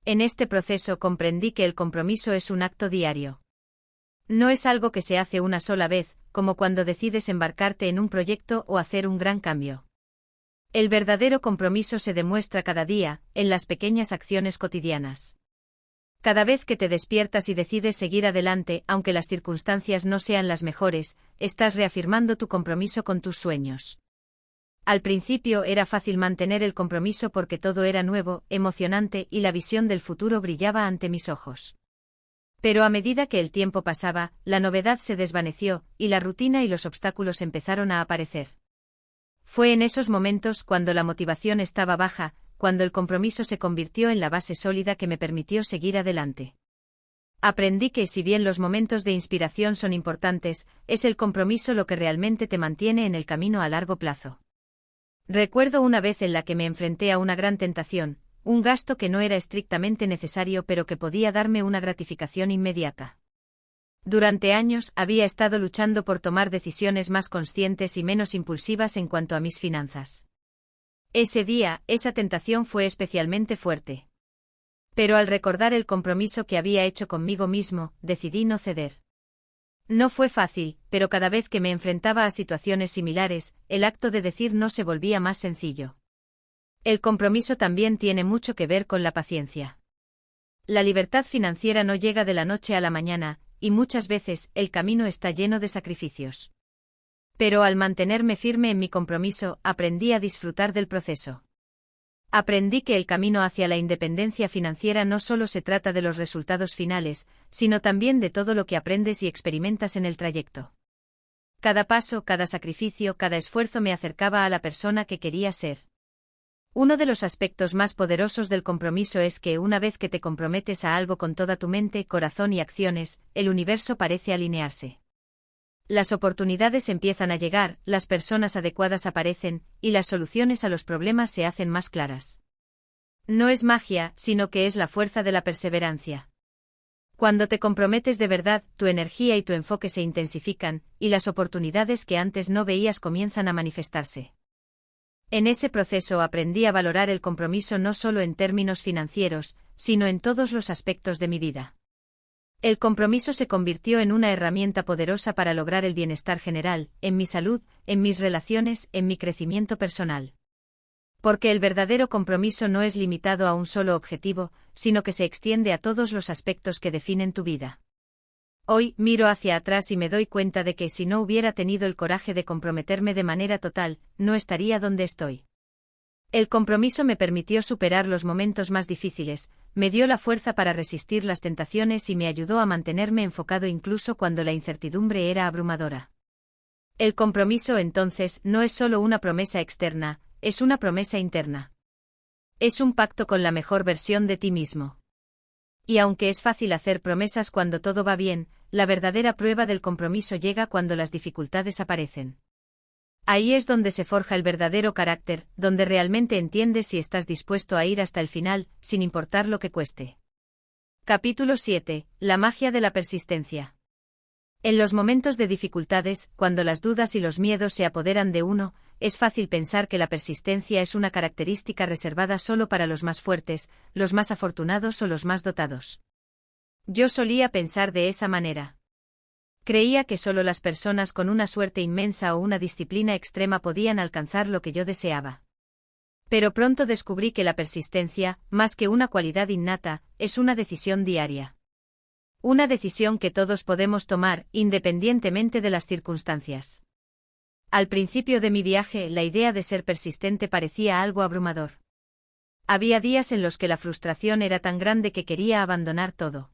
En este proceso comprendí que el compromiso es un acto diario. No es algo que se hace una sola vez, como cuando decides embarcarte en un proyecto o hacer un gran cambio. El verdadero compromiso se demuestra cada día, en las pequeñas acciones cotidianas. Cada vez que te despiertas y decides seguir adelante, aunque las circunstancias no sean las mejores, estás reafirmando tu compromiso con tus sueños. Al principio era fácil mantener el compromiso porque todo era nuevo, emocionante y la visión del futuro brillaba ante mis ojos. Pero a medida que el tiempo pasaba, la novedad se desvaneció, y la rutina y los obstáculos empezaron a aparecer. Fue en esos momentos cuando la motivación estaba baja, cuando el compromiso se convirtió en la base sólida que me permitió seguir adelante. Aprendí que si bien los momentos de inspiración son importantes, es el compromiso lo que realmente te mantiene en el camino a largo plazo. Recuerdo una vez en la que me enfrenté a una gran tentación, un gasto que no era estrictamente necesario pero que podía darme una gratificación inmediata. Durante años había estado luchando por tomar decisiones más conscientes y menos impulsivas en cuanto a mis finanzas. Ese día, esa tentación fue especialmente fuerte. Pero al recordar el compromiso que había hecho conmigo mismo, decidí no ceder. No fue fácil, pero cada vez que me enfrentaba a situaciones similares, el acto de decir no se volvía más sencillo. El compromiso también tiene mucho que ver con la paciencia. La libertad financiera no llega de la noche a la mañana, y muchas veces el camino está lleno de sacrificios. Pero al mantenerme firme en mi compromiso, aprendí a disfrutar del proceso. Aprendí que el camino hacia la independencia financiera no solo se trata de los resultados finales, sino también de todo lo que aprendes y experimentas en el trayecto. Cada paso, cada sacrificio, cada esfuerzo me acercaba a la persona que quería ser. Uno de los aspectos más poderosos del compromiso es que una vez que te comprometes a algo con toda tu mente, corazón y acciones, el universo parece alinearse. Las oportunidades empiezan a llegar, las personas adecuadas aparecen, y las soluciones a los problemas se hacen más claras. No es magia, sino que es la fuerza de la perseverancia. Cuando te comprometes de verdad, tu energía y tu enfoque se intensifican, y las oportunidades que antes no veías comienzan a manifestarse. En ese proceso aprendí a valorar el compromiso no solo en términos financieros, sino en todos los aspectos de mi vida. El compromiso se convirtió en una herramienta poderosa para lograr el bienestar general, en mi salud, en mis relaciones, en mi crecimiento personal. Porque el verdadero compromiso no es limitado a un solo objetivo, sino que se extiende a todos los aspectos que definen tu vida. Hoy, miro hacia atrás y me doy cuenta de que si no hubiera tenido el coraje de comprometerme de manera total, no estaría donde estoy. El compromiso me permitió superar los momentos más difíciles, me dio la fuerza para resistir las tentaciones y me ayudó a mantenerme enfocado incluso cuando la incertidumbre era abrumadora. El compromiso, entonces, no es solo una promesa externa, es una promesa interna. Es un pacto con la mejor versión de ti mismo. Y aunque es fácil hacer promesas cuando todo va bien, la verdadera prueba del compromiso llega cuando las dificultades aparecen. Ahí es donde se forja el verdadero carácter, donde realmente entiendes si estás dispuesto a ir hasta el final, sin importar lo que cueste. Capítulo 7. La magia de la persistencia. En los momentos de dificultades, cuando las dudas y los miedos se apoderan de uno, es fácil pensar que la persistencia es una característica reservada solo para los más fuertes, los más afortunados o los más dotados. Yo solía pensar de esa manera. Creía que solo las personas con una suerte inmensa o una disciplina extrema podían alcanzar lo que yo deseaba. Pero pronto descubrí que la persistencia, más que una cualidad innata, es una decisión diaria. Una decisión que todos podemos tomar, independientemente de las circunstancias. Al principio de mi viaje, la idea de ser persistente parecía algo abrumador. Había días en los que la frustración era tan grande que quería abandonar todo.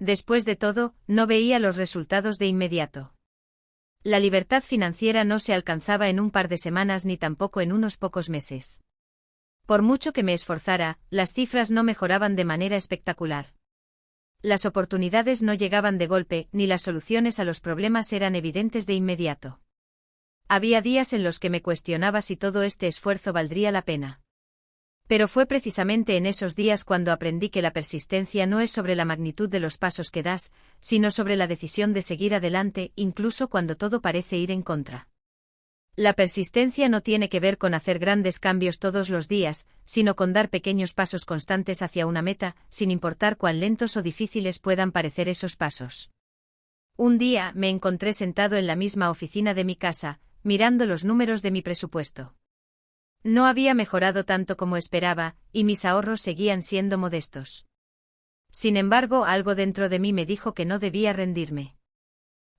Después de todo, no veía los resultados de inmediato. La libertad financiera no se alcanzaba en un par de semanas ni tampoco en unos pocos meses. Por mucho que me esforzara, las cifras no mejoraban de manera espectacular. Las oportunidades no llegaban de golpe, ni las soluciones a los problemas eran evidentes de inmediato. Había días en los que me cuestionaba si todo este esfuerzo valdría la pena. Pero fue precisamente en esos días cuando aprendí que la persistencia no es sobre la magnitud de los pasos que das, sino sobre la decisión de seguir adelante, incluso cuando todo parece ir en contra. La persistencia no tiene que ver con hacer grandes cambios todos los días, sino con dar pequeños pasos constantes hacia una meta, sin importar cuán lentos o difíciles puedan parecer esos pasos. Un día me encontré sentado en la misma oficina de mi casa, mirando los números de mi presupuesto. No había mejorado tanto como esperaba, y mis ahorros seguían siendo modestos. Sin embargo, algo dentro de mí me dijo que no debía rendirme.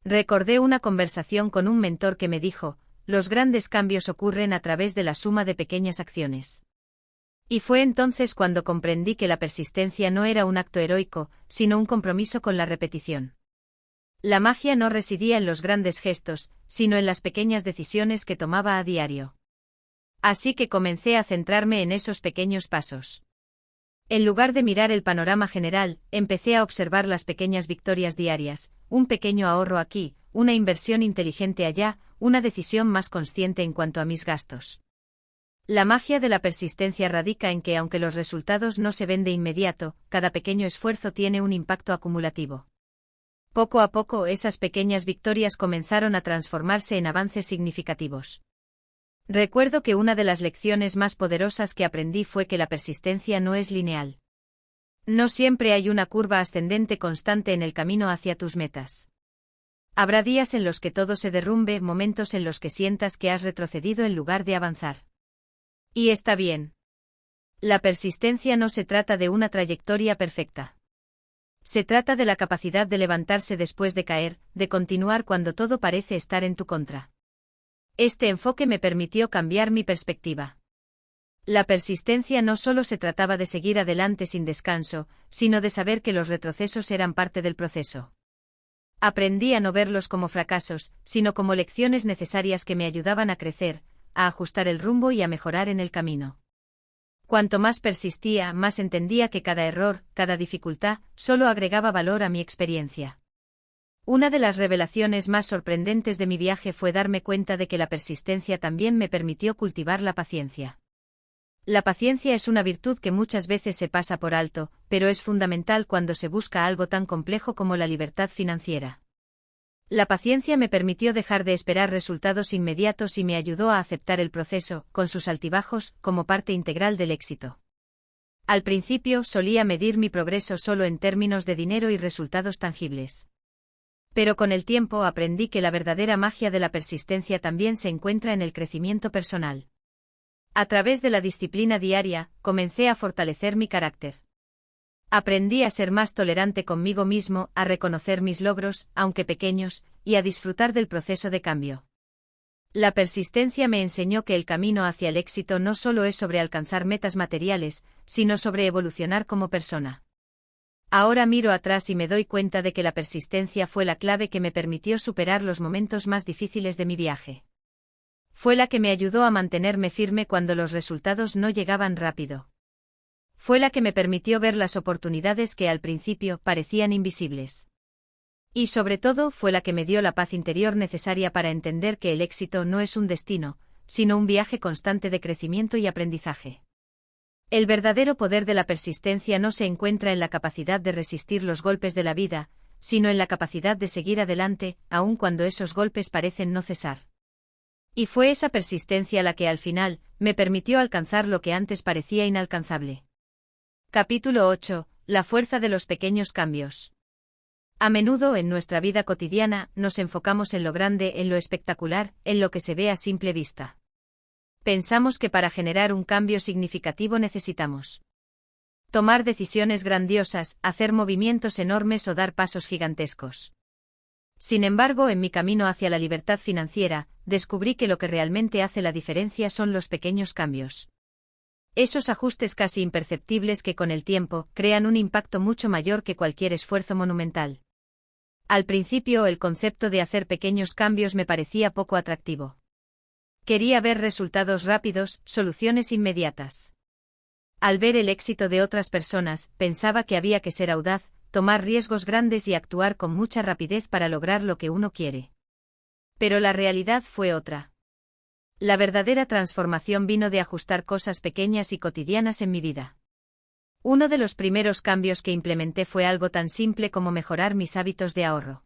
Recordé una conversación con un mentor que me dijo: los grandes cambios ocurren a través de la suma de pequeñas acciones. Y fue entonces cuando comprendí que la persistencia no era un acto heroico, sino un compromiso con la repetición. La magia no residía en los grandes gestos, sino en las pequeñas decisiones que tomaba a diario. Así que comencé a centrarme en esos pequeños pasos. En lugar de mirar el panorama general, empecé a observar las pequeñas victorias diarias, un pequeño ahorro aquí, una inversión inteligente allá, una decisión más consciente en cuanto a mis gastos. La magia de la persistencia radica en que, aunque los resultados no se ven de inmediato, cada pequeño esfuerzo tiene un impacto acumulativo. Poco a poco, esas pequeñas victorias comenzaron a transformarse en avances significativos. Recuerdo que una de las lecciones más poderosas que aprendí fue que la persistencia no es lineal. No siempre hay una curva ascendente constante en el camino hacia tus metas. Habrá días en los que todo se derrumbe, momentos en los que sientas que has retrocedido en lugar de avanzar. Y está bien. La persistencia no se trata de una trayectoria perfecta. Se trata de la capacidad de levantarse después de caer, de continuar cuando todo parece estar en tu contra. Este enfoque me permitió cambiar mi perspectiva. La persistencia no solo se trataba de seguir adelante sin descanso, sino de saber que los retrocesos eran parte del proceso. Aprendí a no verlos como fracasos, sino como lecciones necesarias que me ayudaban a crecer, a ajustar el rumbo y a mejorar en el camino. Cuanto más persistía, más entendía que cada error, cada dificultad, solo agregaba valor a mi experiencia. Una de las revelaciones más sorprendentes de mi viaje fue darme cuenta de que la persistencia también me permitió cultivar la paciencia. La paciencia es una virtud que muchas veces se pasa por alto, pero es fundamental cuando se busca algo tan complejo como la libertad financiera. La paciencia me permitió dejar de esperar resultados inmediatos y me ayudó a aceptar el proceso, con sus altibajos, como parte integral del éxito. Al principio solía medir mi progreso solo en términos de dinero y resultados tangibles. Pero con el tiempo aprendí que la verdadera magia de la persistencia también se encuentra en el crecimiento personal. A través de la disciplina diaria, comencé a fortalecer mi carácter. Aprendí a ser más tolerante conmigo mismo, a reconocer mis logros, aunque pequeños, y a disfrutar del proceso de cambio. La persistencia me enseñó que el camino hacia el éxito no solo es sobre alcanzar metas materiales, sino sobre evolucionar como persona. Ahora miro atrás y me doy cuenta de que la persistencia fue la clave que me permitió superar los momentos más difíciles de mi viaje. Fue la que me ayudó a mantenerme firme cuando los resultados no llegaban rápido. Fue la que me permitió ver las oportunidades que al principio parecían invisibles. Y sobre todo fue la que me dio la paz interior necesaria para entender que el éxito no es un destino, sino un viaje constante de crecimiento y aprendizaje. El verdadero poder de la persistencia no se encuentra en la capacidad de resistir los golpes de la vida, sino en la capacidad de seguir adelante, aun cuando esos golpes parecen no cesar. Y fue esa persistencia la que al final me permitió alcanzar lo que antes parecía inalcanzable. Capítulo 8. La fuerza de los pequeños cambios. A menudo en nuestra vida cotidiana nos enfocamos en lo grande, en lo espectacular, en lo que se ve a simple vista. Pensamos que para generar un cambio significativo necesitamos tomar decisiones grandiosas, hacer movimientos enormes o dar pasos gigantescos. Sin embargo, en mi camino hacia la libertad financiera, descubrí que lo que realmente hace la diferencia son los pequeños cambios. Esos ajustes casi imperceptibles que con el tiempo crean un impacto mucho mayor que cualquier esfuerzo monumental. Al principio el concepto de hacer pequeños cambios me parecía poco atractivo. Quería ver resultados rápidos, soluciones inmediatas. Al ver el éxito de otras personas, pensaba que había que ser audaz, tomar riesgos grandes y actuar con mucha rapidez para lograr lo que uno quiere. Pero la realidad fue otra. La verdadera transformación vino de ajustar cosas pequeñas y cotidianas en mi vida. Uno de los primeros cambios que implementé fue algo tan simple como mejorar mis hábitos de ahorro.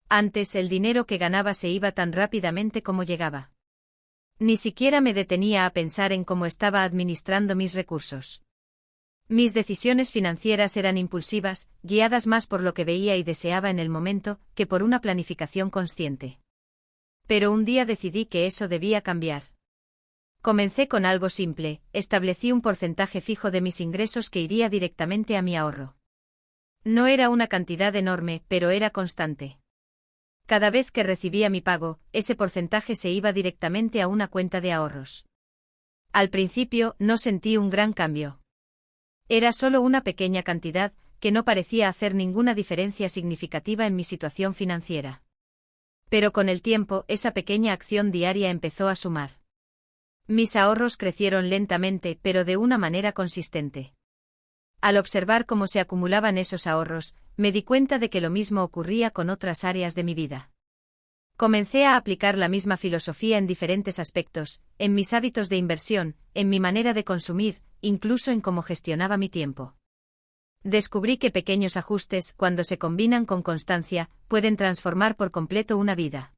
Antes el dinero que ganaba se iba tan rápidamente como llegaba. Ni siquiera me detenía a pensar en cómo estaba administrando mis recursos. Mis decisiones financieras eran impulsivas, guiadas más por lo que veía y deseaba en el momento, que por una planificación consciente. Pero un día decidí que eso debía cambiar. Comencé con algo simple, establecí un porcentaje fijo de mis ingresos que iría directamente a mi ahorro. No era una cantidad enorme, pero era constante. Cada vez que recibía mi pago, ese porcentaje se iba directamente a una cuenta de ahorros. Al principio, no sentí un gran cambio. Era solo una pequeña cantidad, que no parecía hacer ninguna diferencia significativa en mi situación financiera. Pero con el tiempo, esa pequeña acción diaria empezó a sumar. Mis ahorros crecieron lentamente, pero de una manera consistente. Al observar cómo se acumulaban esos ahorros, me di cuenta de que lo mismo ocurría con otras áreas de mi vida. Comencé a aplicar la misma filosofía en diferentes aspectos, en mis hábitos de inversión, en mi manera de consumir, incluso en cómo gestionaba mi tiempo. Descubrí que pequeños ajustes, cuando se combinan con constancia, pueden transformar por completo una vida.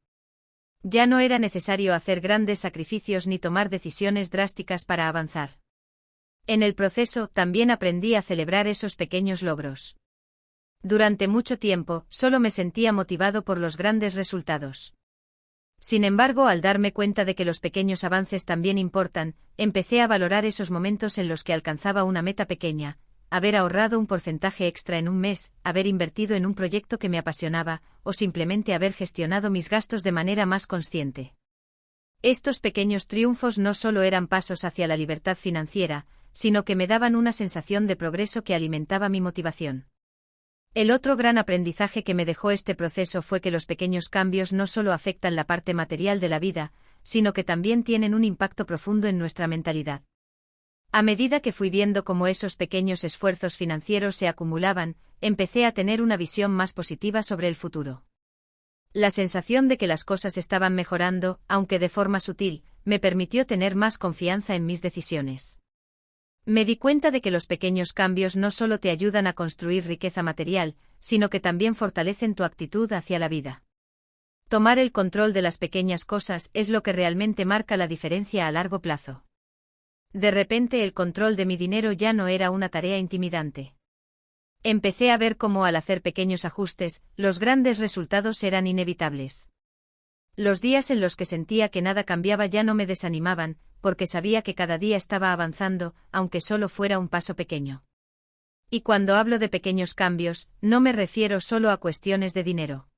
Ya no era necesario hacer grandes sacrificios ni tomar decisiones drásticas para avanzar. En el proceso, también aprendí a celebrar esos pequeños logros. Durante mucho tiempo, solo me sentía motivado por los grandes resultados. Sin embargo, al darme cuenta de que los pequeños avances también importan, empecé a valorar esos momentos en los que alcanzaba una meta pequeña, haber ahorrado un porcentaje extra en un mes, haber invertido en un proyecto que me apasionaba, o simplemente haber gestionado mis gastos de manera más consciente. Estos pequeños triunfos no solo eran pasos hacia la libertad financiera, sino que me daban una sensación de progreso que alimentaba mi motivación. El otro gran aprendizaje que me dejó este proceso fue que los pequeños cambios no solo afectan la parte material de la vida, sino que también tienen un impacto profundo en nuestra mentalidad. A medida que fui viendo cómo esos pequeños esfuerzos financieros se acumulaban, empecé a tener una visión más positiva sobre el futuro. La sensación de que las cosas estaban mejorando, aunque de forma sutil, me permitió tener más confianza en mis decisiones. Me di cuenta de que los pequeños cambios no solo te ayudan a construir riqueza material, sino que también fortalecen tu actitud hacia la vida. Tomar el control de las pequeñas cosas es lo que realmente marca la diferencia a largo plazo. De repente el control de mi dinero ya no era una tarea intimidante. Empecé a ver cómo al hacer pequeños ajustes, los grandes resultados eran inevitables. Los días en los que sentía que nada cambiaba ya no me desanimaban, porque sabía que cada día estaba avanzando, aunque solo fuera un paso pequeño. Y cuando hablo de pequeños cambios, no me refiero solo a cuestiones de dinero.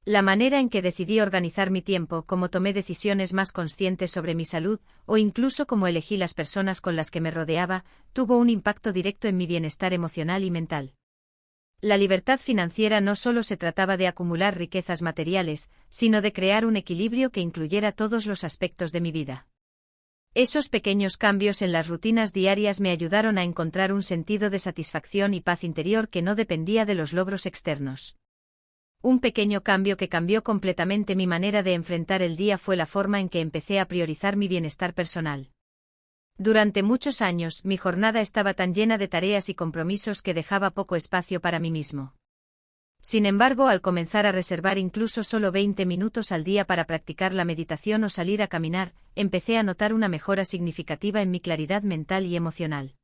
La manera en que decidí organizar mi tiempo, cómo tomé decisiones más conscientes sobre mi salud, o incluso cómo elegí las personas con las que me rodeaba, tuvo un impacto directo en mi bienestar emocional y mental. La libertad financiera no solo se trataba de acumular riquezas materiales, sino de crear un equilibrio que incluyera todos los aspectos de mi vida. Esos pequeños cambios en las rutinas diarias me ayudaron a encontrar un sentido de satisfacción y paz interior que no dependía de los logros externos. Un pequeño cambio que cambió completamente mi manera de enfrentar el día fue la forma en que empecé a priorizar mi bienestar personal. Durante muchos años, mi jornada estaba tan llena de tareas y compromisos que dejaba poco espacio para mí mismo. Sin embargo, al comenzar a reservar incluso solo 20 minutos al día para practicar la meditación o salir a caminar, empecé a notar una mejora significativa en mi claridad mental y emocional.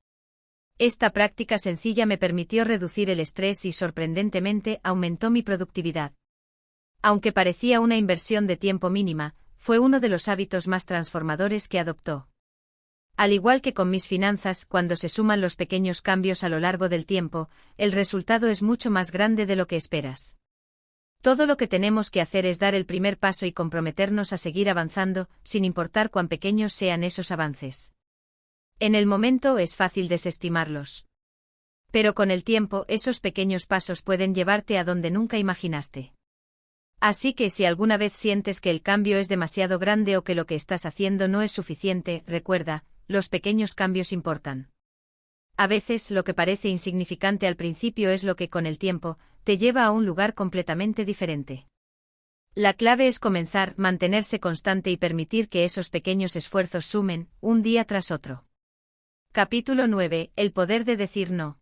Esta práctica sencilla me permitió reducir el estrés y, sorprendentemente, aumentó mi productividad. Aunque parecía una inversión de tiempo mínima, fue uno de los hábitos más transformadores que adoptó. Al igual que con mis finanzas, cuando se suman los pequeños cambios a lo largo del tiempo, el resultado es mucho más grande de lo que esperas. Todo lo que tenemos que hacer es dar el primer paso y comprometernos a seguir avanzando, sin importar cuán pequeños sean esos avances. En el momento es fácil desestimarlos. Pero con el tiempo, esos pequeños pasos pueden llevarte a donde nunca imaginaste. Así que si alguna vez sientes que el cambio es demasiado grande o que lo que estás haciendo no es suficiente, recuerda, los pequeños cambios importan. A veces lo que parece insignificante al principio es lo que con el tiempo te lleva a un lugar completamente diferente. La clave es comenzar, mantenerse constante y permitir que esos pequeños esfuerzos sumen, un día tras otro. Capítulo 9. El poder de decir no.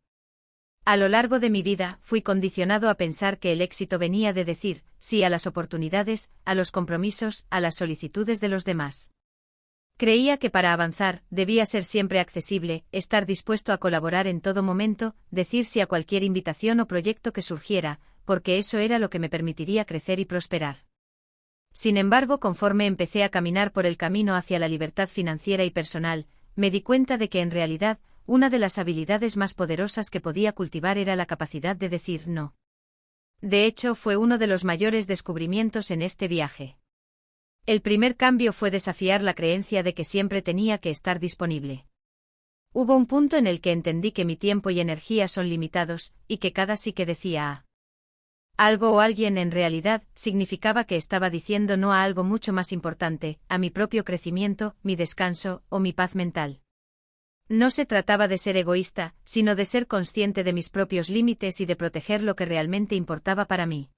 A lo largo de mi vida, fui condicionado a pensar que el éxito venía de decir sí a las oportunidades, a los compromisos, a las solicitudes de los demás. Creía que para avanzar, debía ser siempre accesible, estar dispuesto a colaborar en todo momento, decir sí a cualquier invitación o proyecto que surgiera, porque eso era lo que me permitiría crecer y prosperar. Sin embargo, conforme empecé a caminar por el camino hacia la libertad financiera y personal, me di cuenta de que en realidad, una de las habilidades más poderosas que podía cultivar era la capacidad de decir no. De hecho, fue uno de los mayores descubrimientos en este viaje. El primer cambio fue desafiar la creencia de que siempre tenía que estar disponible. Hubo un punto en el que entendí que mi tiempo y energía son limitados, y que cada sí que decía a algo o alguien en realidad significaba que estaba diciendo no a algo mucho más importante, a mi propio crecimiento, mi descanso o mi paz mental. No se trataba de ser egoísta, sino de ser consciente de mis propios límites y de proteger lo que realmente importaba para mí.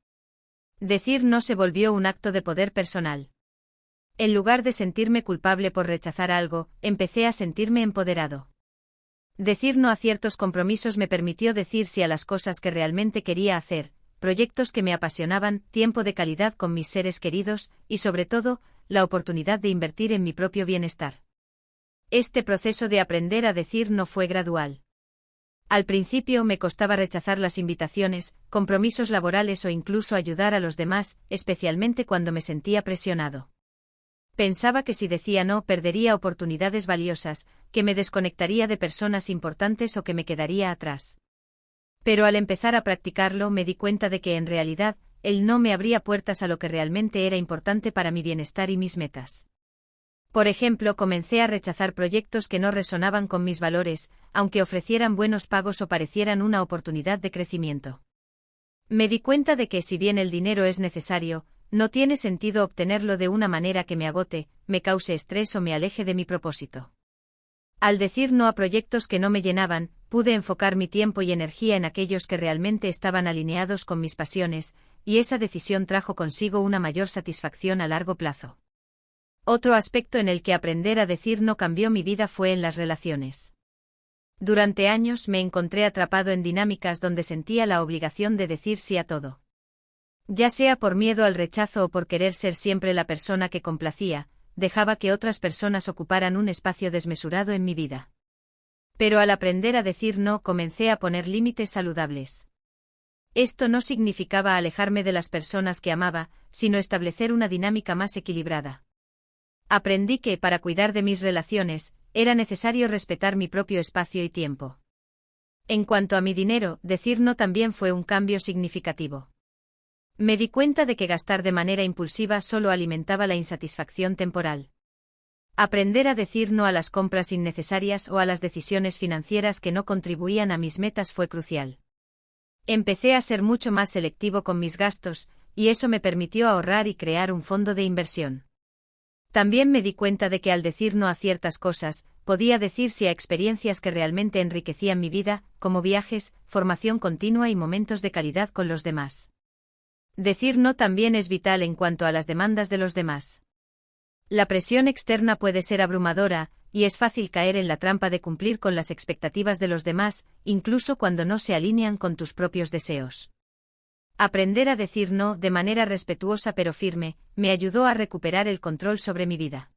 Decir no se volvió un acto de poder personal. En lugar de sentirme culpable por rechazar algo, empecé a sentirme empoderado. Decir no a ciertos compromisos me permitió decir sí a las cosas que realmente quería hacer, proyectos que me apasionaban, tiempo de calidad con mis seres queridos, y sobre todo, la oportunidad de invertir en mi propio bienestar. Este proceso de aprender a decir no fue gradual. Al principio me costaba rechazar las invitaciones, compromisos laborales o incluso ayudar a los demás, especialmente cuando me sentía presionado. Pensaba que si decía no perdería oportunidades valiosas, que me desconectaría de personas importantes o que me quedaría atrás. Pero al empezar a practicarlo me di cuenta de que en realidad, el no me abría puertas a lo que realmente era importante para mi bienestar y mis metas. Por ejemplo, comencé a rechazar proyectos que no resonaban con mis valores, aunque ofrecieran buenos pagos o parecieran una oportunidad de crecimiento. Me di cuenta de que si bien el dinero es necesario, no tiene sentido obtenerlo de una manera que me agote, me cause estrés o me aleje de mi propósito. Al decir no a proyectos que no me llenaban, pude enfocar mi tiempo y energía en aquellos que realmente estaban alineados con mis pasiones, y esa decisión trajo consigo una mayor satisfacción a largo plazo. Otro aspecto en el que aprender a decir no cambió mi vida fue en las relaciones. Durante años me encontré atrapado en dinámicas donde sentía la obligación de decir sí a todo. Ya sea por miedo al rechazo o por querer ser siempre la persona que complacía, dejaba que otras personas ocuparan un espacio desmesurado en mi vida. Pero al aprender a decir no, comencé a poner límites saludables. Esto no significaba alejarme de las personas que amaba, sino establecer una dinámica más equilibrada. Aprendí que, para cuidar de mis relaciones, era necesario respetar mi propio espacio y tiempo. En cuanto a mi dinero, decir no también fue un cambio significativo. Me di cuenta de que gastar de manera impulsiva solo alimentaba la insatisfacción temporal. Aprender a decir no a las compras innecesarias o a las decisiones financieras que no contribuían a mis metas fue crucial. Empecé a ser mucho más selectivo con mis gastos, y eso me permitió ahorrar y crear un fondo de inversión. También me di cuenta de que al decir no a ciertas cosas, podía decir sí a experiencias que realmente enriquecían mi vida, como viajes, formación continua y momentos de calidad con los demás. Decir no también es vital en cuanto a las demandas de los demás. La presión externa puede ser abrumadora, y es fácil caer en la trampa de cumplir con las expectativas de los demás, incluso cuando no se alinean con tus propios deseos. Aprender a decir no de manera respetuosa pero firme, me ayudó a recuperar el control sobre mi vida.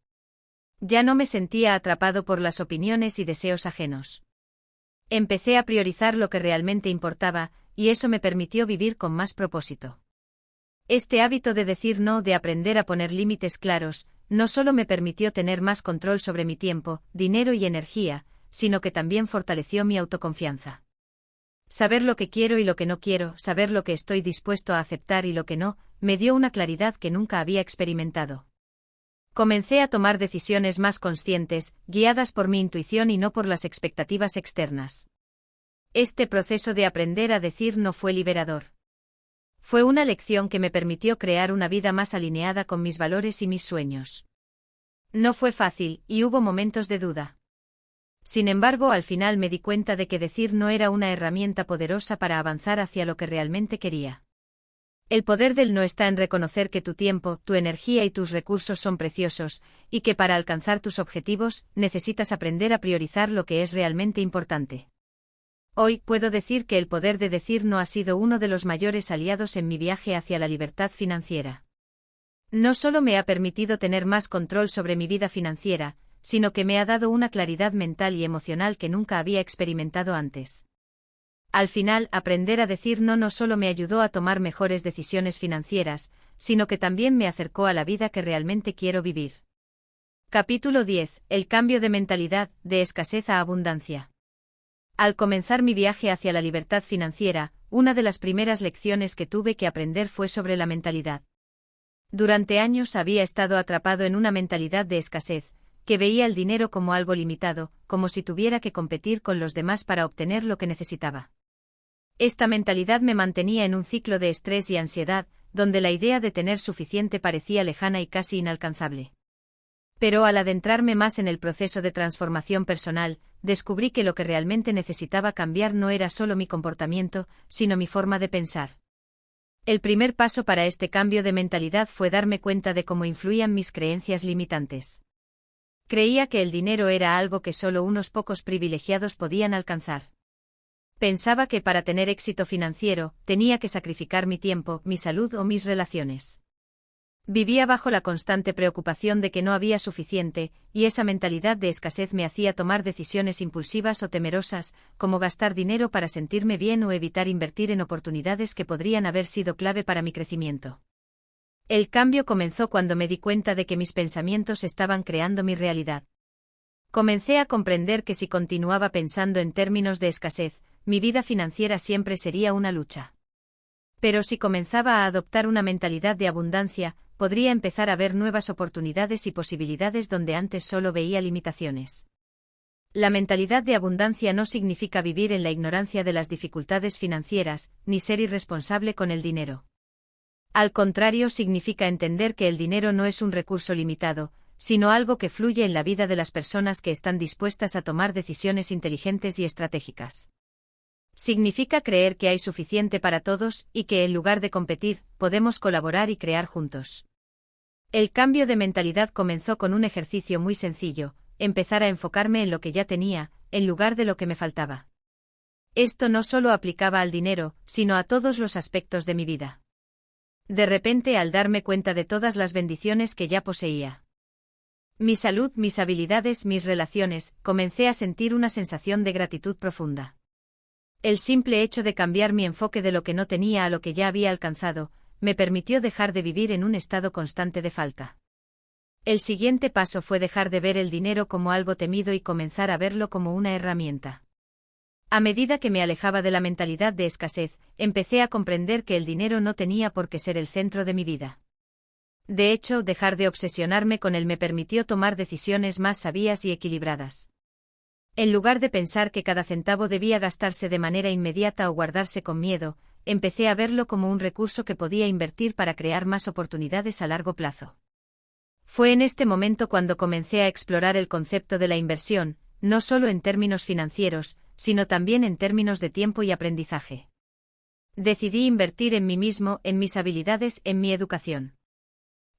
Ya no me sentía atrapado por las opiniones y deseos ajenos. Empecé a priorizar lo que realmente importaba, y eso me permitió vivir con más propósito. Este hábito de decir no, de aprender a poner límites claros, no solo me permitió tener más control sobre mi tiempo, dinero y energía, sino que también fortaleció mi autoconfianza. Saber lo que quiero y lo que no quiero, saber lo que estoy dispuesto a aceptar y lo que no, me dio una claridad que nunca había experimentado. Comencé a tomar decisiones más conscientes, guiadas por mi intuición y no por las expectativas externas. Este proceso de aprender a decir no fue liberador. Fue una lección que me permitió crear una vida más alineada con mis valores y mis sueños. No fue fácil, y hubo momentos de duda. Sin embargo, al final me di cuenta de que decir no era una herramienta poderosa para avanzar hacia lo que realmente quería. El poder del no está en reconocer que tu tiempo, tu energía y tus recursos son preciosos, y que para alcanzar tus objetivos, necesitas aprender a priorizar lo que es realmente importante. Hoy puedo decir que el poder de decir no ha sido uno de los mayores aliados en mi viaje hacia la libertad financiera. No solo me ha permitido tener más control sobre mi vida financiera, sino que me ha dado una claridad mental y emocional que nunca había experimentado antes. Al final, aprender a decir no solo me ayudó a tomar mejores decisiones financieras, sino que también me acercó a la vida que realmente quiero vivir. Capítulo 10. El cambio de mentalidad, de escasez a abundancia. Al comenzar mi viaje hacia la libertad financiera, una de las primeras lecciones que tuve que aprender fue sobre la mentalidad. Durante años había estado atrapado en una mentalidad de escasez, que veía el dinero como algo limitado, como si tuviera que competir con los demás para obtener lo que necesitaba. Esta mentalidad me mantenía en un ciclo de estrés y ansiedad, donde la idea de tener suficiente parecía lejana y casi inalcanzable. Pero al adentrarme más en el proceso de transformación personal, descubrí que lo que realmente necesitaba cambiar no era solo mi comportamiento, sino mi forma de pensar. El primer paso para este cambio de mentalidad fue darme cuenta de cómo influían mis creencias limitantes. Creía que el dinero era algo que solo unos pocos privilegiados podían alcanzar. Pensaba que para tener éxito financiero, tenía que sacrificar mi tiempo, mi salud o mis relaciones. Vivía bajo la constante preocupación de que no había suficiente, y esa mentalidad de escasez me hacía tomar decisiones impulsivas o temerosas, como gastar dinero para sentirme bien o evitar invertir en oportunidades que podrían haber sido clave para mi crecimiento. El cambio comenzó cuando me di cuenta de que mis pensamientos estaban creando mi realidad. Comencé a comprender que si continuaba pensando en términos de escasez, mi vida financiera siempre sería una lucha. Pero si comenzaba a adoptar una mentalidad de abundancia, podría empezar a ver nuevas oportunidades y posibilidades donde antes solo veía limitaciones. La mentalidad de abundancia no significa vivir en la ignorancia de las dificultades financieras, ni ser irresponsable con el dinero. Al contrario, significa entender que el dinero no es un recurso limitado, sino algo que fluye en la vida de las personas que están dispuestas a tomar decisiones inteligentes y estratégicas. Significa creer que hay suficiente para todos y que en lugar de competir, podemos colaborar y crear juntos. El cambio de mentalidad comenzó con un ejercicio muy sencillo: empezar a enfocarme en lo que ya tenía, en lugar de lo que me faltaba. Esto no solo aplicaba al dinero, sino a todos los aspectos de mi vida. De repente, al darme cuenta de todas las bendiciones que ya poseía, mi salud, mis habilidades, mis relaciones, comencé a sentir una sensación de gratitud profunda. El simple hecho de cambiar mi enfoque de lo que no tenía a lo que ya había alcanzado, me permitió dejar de vivir en un estado constante de falta. El siguiente paso fue dejar de ver el dinero como algo temido y comenzar a verlo como una herramienta. A medida que me alejaba de la mentalidad de escasez, empecé a comprender que el dinero no tenía por qué ser el centro de mi vida. De hecho, dejar de obsesionarme con él me permitió tomar decisiones más sabias y equilibradas. En lugar de pensar que cada centavo debía gastarse de manera inmediata o guardarse con miedo, empecé a verlo como un recurso que podía invertir para crear más oportunidades a largo plazo. Fue en este momento cuando comencé a explorar el concepto de la inversión, no solo en términos financieros, sino también en términos de tiempo y aprendizaje. Decidí invertir en mí mismo, en mis habilidades, en mi educación.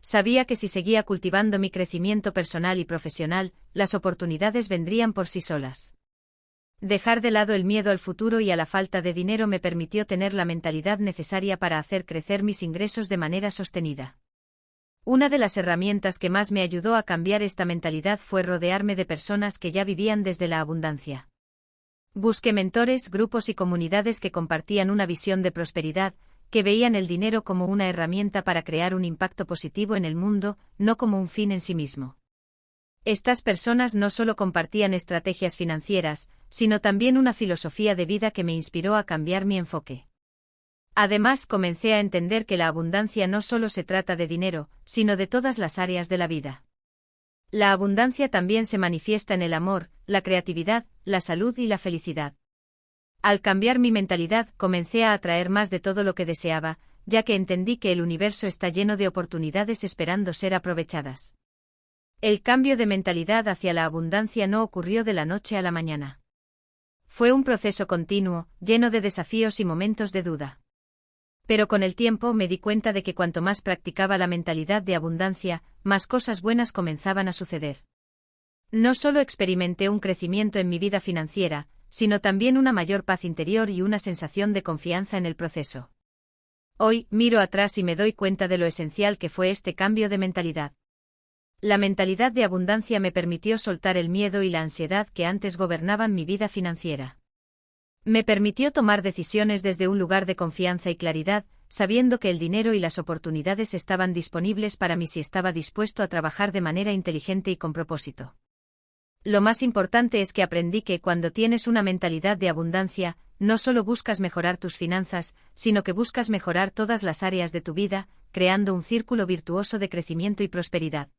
Sabía que si seguía cultivando mi crecimiento personal y profesional, las oportunidades vendrían por sí solas. Dejar de lado el miedo al futuro y a la falta de dinero me permitió tener la mentalidad necesaria para hacer crecer mis ingresos de manera sostenida. Una de las herramientas que más me ayudó a cambiar esta mentalidad fue rodearme de personas que ya vivían desde la abundancia. Busqué mentores, grupos y comunidades que compartían una visión de prosperidad, que veían el dinero como una herramienta para crear un impacto positivo en el mundo, no como un fin en sí mismo. Estas personas no solo compartían estrategias financieras, sino también una filosofía de vida que me inspiró a cambiar mi enfoque. Además, comencé a entender que la abundancia no solo se trata de dinero, sino de todas las áreas de la vida. La abundancia también se manifiesta en el amor, la creatividad, la salud y la felicidad. Al cambiar mi mentalidad, comencé a atraer más de todo lo que deseaba, ya que entendí que el universo está lleno de oportunidades esperando ser aprovechadas. El cambio de mentalidad hacia la abundancia no ocurrió de la noche a la mañana. Fue un proceso continuo, lleno de desafíos y momentos de duda. Pero con el tiempo me di cuenta de que cuanto más practicaba la mentalidad de abundancia, más cosas buenas comenzaban a suceder. No solo experimenté un crecimiento en mi vida financiera, sino también una mayor paz interior y una sensación de confianza en el proceso. Hoy, miro atrás y me doy cuenta de lo esencial que fue este cambio de mentalidad. La mentalidad de abundancia me permitió soltar el miedo y la ansiedad que antes gobernaban mi vida financiera. Me permitió tomar decisiones desde un lugar de confianza y claridad, sabiendo que el dinero y las oportunidades estaban disponibles para mí si estaba dispuesto a trabajar de manera inteligente y con propósito. Lo más importante es que aprendí que cuando tienes una mentalidad de abundancia, no solo buscas mejorar tus finanzas, sino que buscas mejorar todas las áreas de tu vida, creando un círculo virtuoso de crecimiento y prosperidad.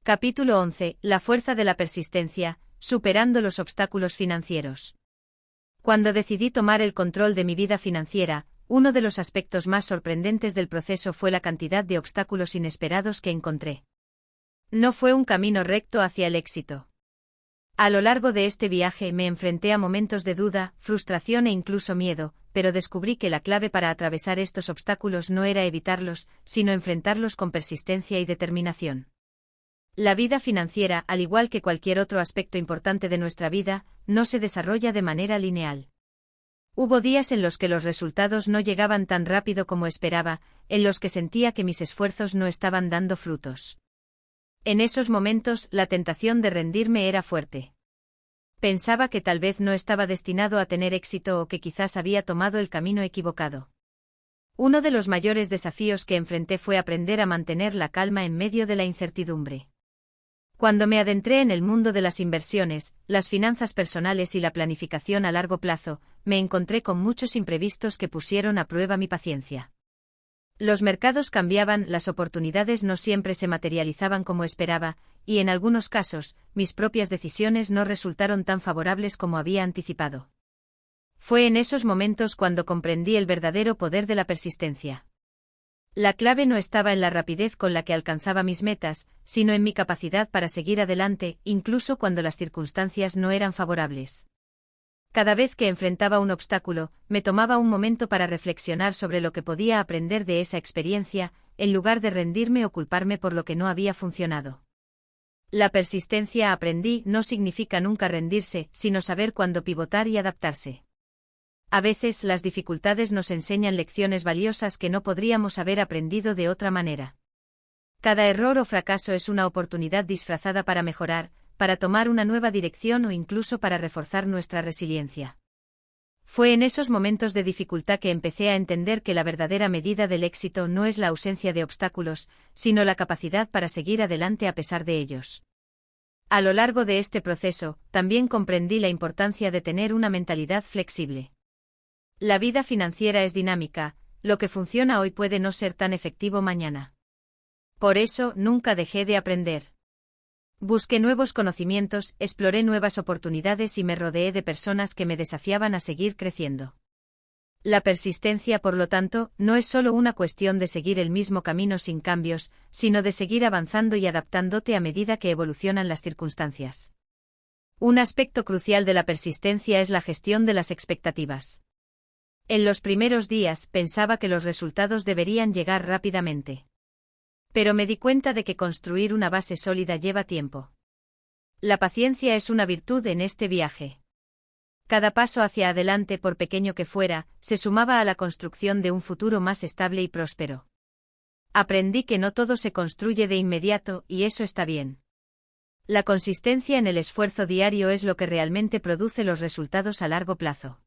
Capítulo 11. La fuerza de la persistencia, superando los obstáculos financieros. Cuando decidí tomar el control de mi vida financiera, uno de los aspectos más sorprendentes del proceso fue la cantidad de obstáculos inesperados que encontré. No fue un camino recto hacia el éxito. A lo largo de este viaje me enfrenté a momentos de duda, frustración e incluso miedo, pero descubrí que la clave para atravesar estos obstáculos no era evitarlos, sino enfrentarlos con persistencia y determinación. La vida financiera, al igual que cualquier otro aspecto importante de nuestra vida, no se desarrolla de manera lineal. Hubo días en los que los resultados no llegaban tan rápido como esperaba, en los que sentía que mis esfuerzos no estaban dando frutos. En esos momentos, la tentación de rendirme era fuerte. Pensaba que tal vez no estaba destinado a tener éxito o que quizás había tomado el camino equivocado. Uno de los mayores desafíos que enfrenté fue aprender a mantener la calma en medio de la incertidumbre. Cuando me adentré en el mundo de las inversiones, las finanzas personales y la planificación a largo plazo, me encontré con muchos imprevistos que pusieron a prueba mi paciencia. Los mercados cambiaban, las oportunidades no siempre se materializaban como esperaba, y en algunos casos, mis propias decisiones no resultaron tan favorables como había anticipado. Fue en esos momentos cuando comprendí el verdadero poder de la persistencia. La clave no estaba en la rapidez con la que alcanzaba mis metas, sino en mi capacidad para seguir adelante, incluso cuando las circunstancias no eran favorables. Cada vez que enfrentaba un obstáculo, me tomaba un momento para reflexionar sobre lo que podía aprender de esa experiencia, en lugar de rendirme o culparme por lo que no había funcionado. La persistencia, aprendí, no significa nunca rendirse, sino saber cuándo pivotar y adaptarse. A veces las dificultades nos enseñan lecciones valiosas que no podríamos haber aprendido de otra manera. Cada error o fracaso es una oportunidad disfrazada para mejorar, para tomar una nueva dirección o incluso para reforzar nuestra resiliencia. Fue en esos momentos de dificultad que empecé a entender que la verdadera medida del éxito no es la ausencia de obstáculos, sino la capacidad para seguir adelante a pesar de ellos. A lo largo de este proceso, también comprendí la importancia de tener una mentalidad flexible. La vida financiera es dinámica, lo que funciona hoy puede no ser tan efectivo mañana. Por eso, nunca dejé de aprender. Busqué nuevos conocimientos, exploré nuevas oportunidades y me rodeé de personas que me desafiaban a seguir creciendo. La persistencia, por lo tanto, no es solo una cuestión de seguir el mismo camino sin cambios, sino de seguir avanzando y adaptándote a medida que evolucionan las circunstancias. Un aspecto crucial de la persistencia es la gestión de las expectativas. En los primeros días pensaba que los resultados deberían llegar rápidamente. Pero me di cuenta de que construir una base sólida lleva tiempo. La paciencia es una virtud en este viaje. Cada paso hacia adelante, por pequeño que fuera, se sumaba a la construcción de un futuro más estable y próspero. Aprendí que no todo se construye de inmediato, y eso está bien. La consistencia en el esfuerzo diario es lo que realmente produce los resultados a largo plazo.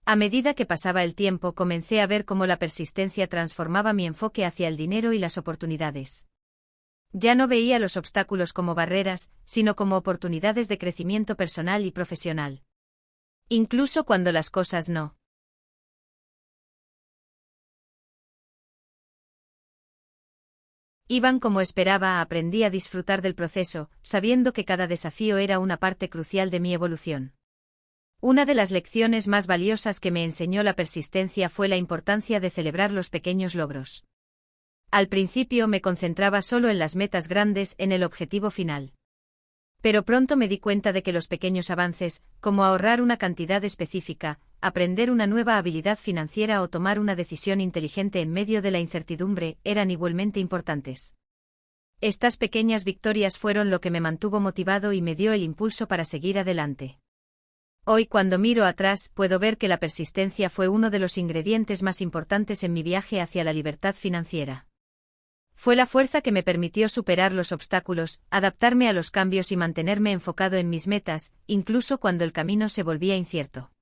A medida que pasaba el tiempo, comencé a ver cómo la persistencia transformaba mi enfoque hacia el dinero y las oportunidades. Ya no veía los obstáculos como barreras, sino como oportunidades de crecimiento personal y profesional. Incluso cuando las cosas no iban como esperaba, aprendí a disfrutar del proceso, sabiendo que cada desafío era una parte crucial de mi evolución. Una de las lecciones más valiosas que me enseñó la persistencia fue la importancia de celebrar los pequeños logros. Al principio me concentraba solo en las metas grandes, en el objetivo final. Pero pronto me di cuenta de que los pequeños avances, como ahorrar una cantidad específica, aprender una nueva habilidad financiera o tomar una decisión inteligente en medio de la incertidumbre, eran igualmente importantes. Estas pequeñas victorias fueron lo que me mantuvo motivado y me dio el impulso para seguir adelante. Hoy, cuando miro atrás, puedo ver que la persistencia fue uno de los ingredientes más importantes en mi viaje hacia la libertad financiera. Fue la fuerza que me permitió superar los obstáculos, adaptarme a los cambios y mantenerme enfocado en mis metas, incluso cuando el camino se volvía incierto.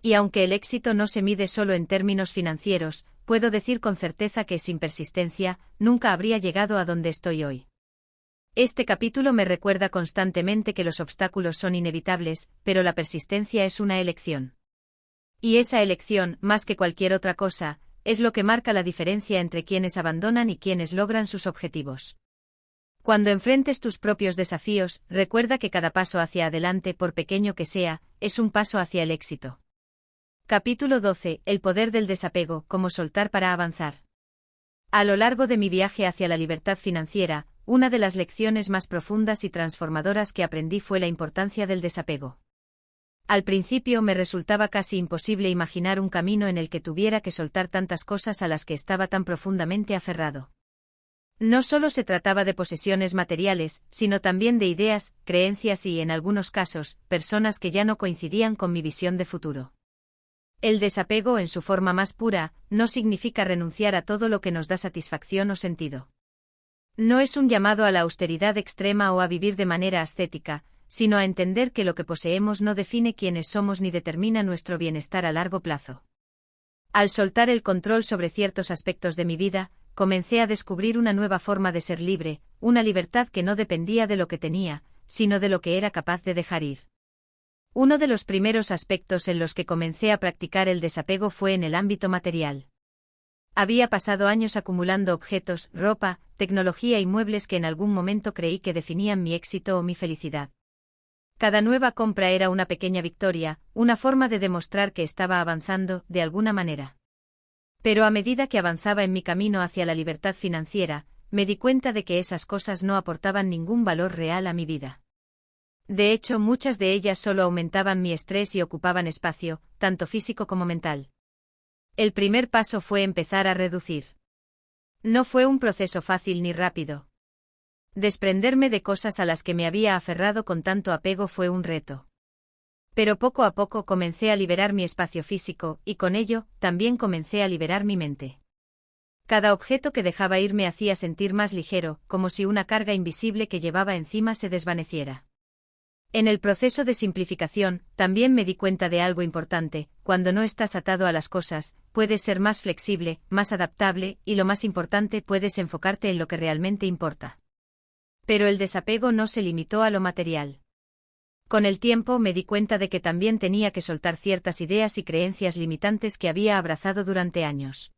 Y aunque el éxito no se mide solo en términos financieros, puedo decir con certeza que sin persistencia, nunca habría llegado a donde estoy hoy. Este capítulo me recuerda constantemente que los obstáculos son inevitables, pero la persistencia es una elección. Y esa elección, más que cualquier otra cosa, es lo que marca la diferencia entre quienes abandonan y quienes logran sus objetivos. Cuando enfrentes tus propios desafíos, recuerda que cada paso hacia adelante, por pequeño que sea, es un paso hacia el éxito. Capítulo 12. El poder del desapego, cómo soltar para avanzar. A lo largo de mi viaje hacia la libertad financiera, una de las lecciones más profundas y transformadoras que aprendí fue la importancia del desapego. Al principio me resultaba casi imposible imaginar un camino en el que tuviera que soltar tantas cosas a las que estaba tan profundamente aferrado. No solo se trataba de posesiones materiales, sino también de ideas, creencias y, en algunos casos, personas que ya no coincidían con mi visión de futuro. El desapego, en su forma más pura, no significa renunciar a todo lo que nos da satisfacción o sentido. No es un llamado a la austeridad extrema o a vivir de manera ascética, sino a entender que lo que poseemos no define quiénes somos ni determina nuestro bienestar a largo plazo. Al soltar el control sobre ciertos aspectos de mi vida, comencé a descubrir una nueva forma de ser libre, una libertad que no dependía de lo que tenía, sino de lo que era capaz de dejar ir. Uno de los primeros aspectos en los que comencé a practicar el desapego fue en el ámbito material. Había pasado años acumulando objetos, ropa, tecnología y muebles que en algún momento creí que definían mi éxito o mi felicidad. Cada nueva compra era una pequeña victoria, una forma de demostrar que estaba avanzando, de alguna manera. Pero a medida que avanzaba en mi camino hacia la libertad financiera, me di cuenta de que esas cosas no aportaban ningún valor real a mi vida. De hecho, muchas de ellas solo aumentaban mi estrés y ocupaban espacio, tanto físico como mental. El primer paso fue empezar a reducir. No fue un proceso fácil ni rápido. Desprenderme de cosas a las que me había aferrado con tanto apego fue un reto. Pero poco a poco comencé a liberar mi espacio físico, y con ello, también comencé a liberar mi mente. Cada objeto que dejaba ir me hacía sentir más ligero, como si una carga invisible que llevaba encima se desvaneciera. En el proceso de simplificación, también me di cuenta de algo importante: cuando no estás atado a las cosas, puedes ser más flexible, más adaptable, y lo más importante, puedes enfocarte en lo que realmente importa. Pero el desapego no se limitó a lo material. Con el tiempo me di cuenta de que también tenía que soltar ciertas ideas y creencias limitantes que había abrazado durante años.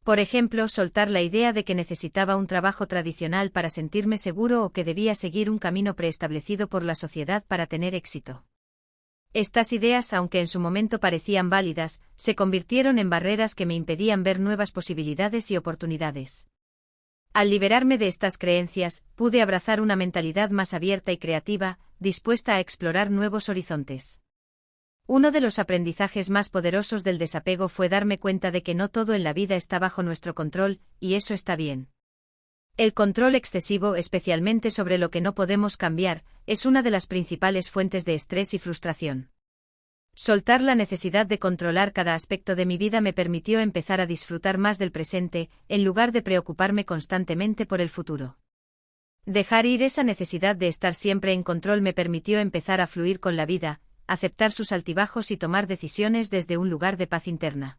Por ejemplo, soltar la idea de que necesitaba un trabajo tradicional para sentirme seguro o que debía seguir un camino preestablecido por la sociedad para tener éxito. Estas ideas, aunque en su momento parecían válidas, se convirtieron en barreras que me impedían ver nuevas posibilidades y oportunidades. Al liberarme de estas creencias, pude abrazar una mentalidad más abierta y creativa, dispuesta a explorar nuevos horizontes. Uno de los aprendizajes más poderosos del desapego fue darme cuenta de que no todo en la vida está bajo nuestro control, y eso está bien. El control excesivo, especialmente sobre lo que no podemos cambiar, es una de las principales fuentes de estrés y frustración. Soltar la necesidad de controlar cada aspecto de mi vida me permitió empezar a disfrutar más del presente, en lugar de preocuparme constantemente por el futuro. Dejar ir esa necesidad de estar siempre en control me permitió empezar a fluir con la vida, aceptar sus altibajos y tomar decisiones desde un lugar de paz interna.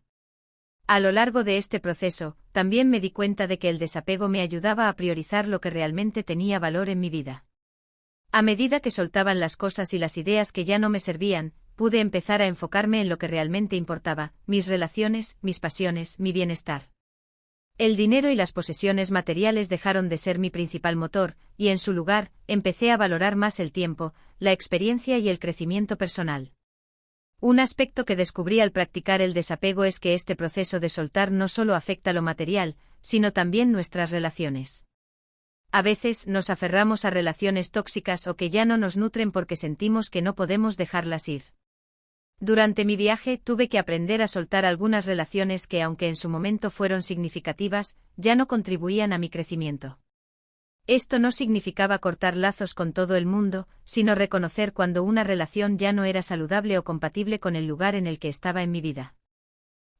A lo largo de este proceso, también me di cuenta de que el desapego me ayudaba a priorizar lo que realmente tenía valor en mi vida. A medida que soltaban las cosas y las ideas que ya no me servían, pude empezar a enfocarme en lo que realmente importaba: mis relaciones, mis pasiones, mi bienestar. El dinero y las posesiones materiales dejaron de ser mi principal motor, y en su lugar, empecé a valorar más el tiempo, la experiencia y el crecimiento personal. Un aspecto que descubrí al practicar el desapego es que este proceso de soltar no solo afecta lo material, sino también nuestras relaciones. A veces nos aferramos a relaciones tóxicas o que ya no nos nutren porque sentimos que no podemos dejarlas ir. Durante mi viaje tuve que aprender a soltar algunas relaciones que, aunque en su momento fueron significativas, ya no contribuían a mi crecimiento. Esto no significaba cortar lazos con todo el mundo, sino reconocer cuando una relación ya no era saludable o compatible con el lugar en el que estaba en mi vida.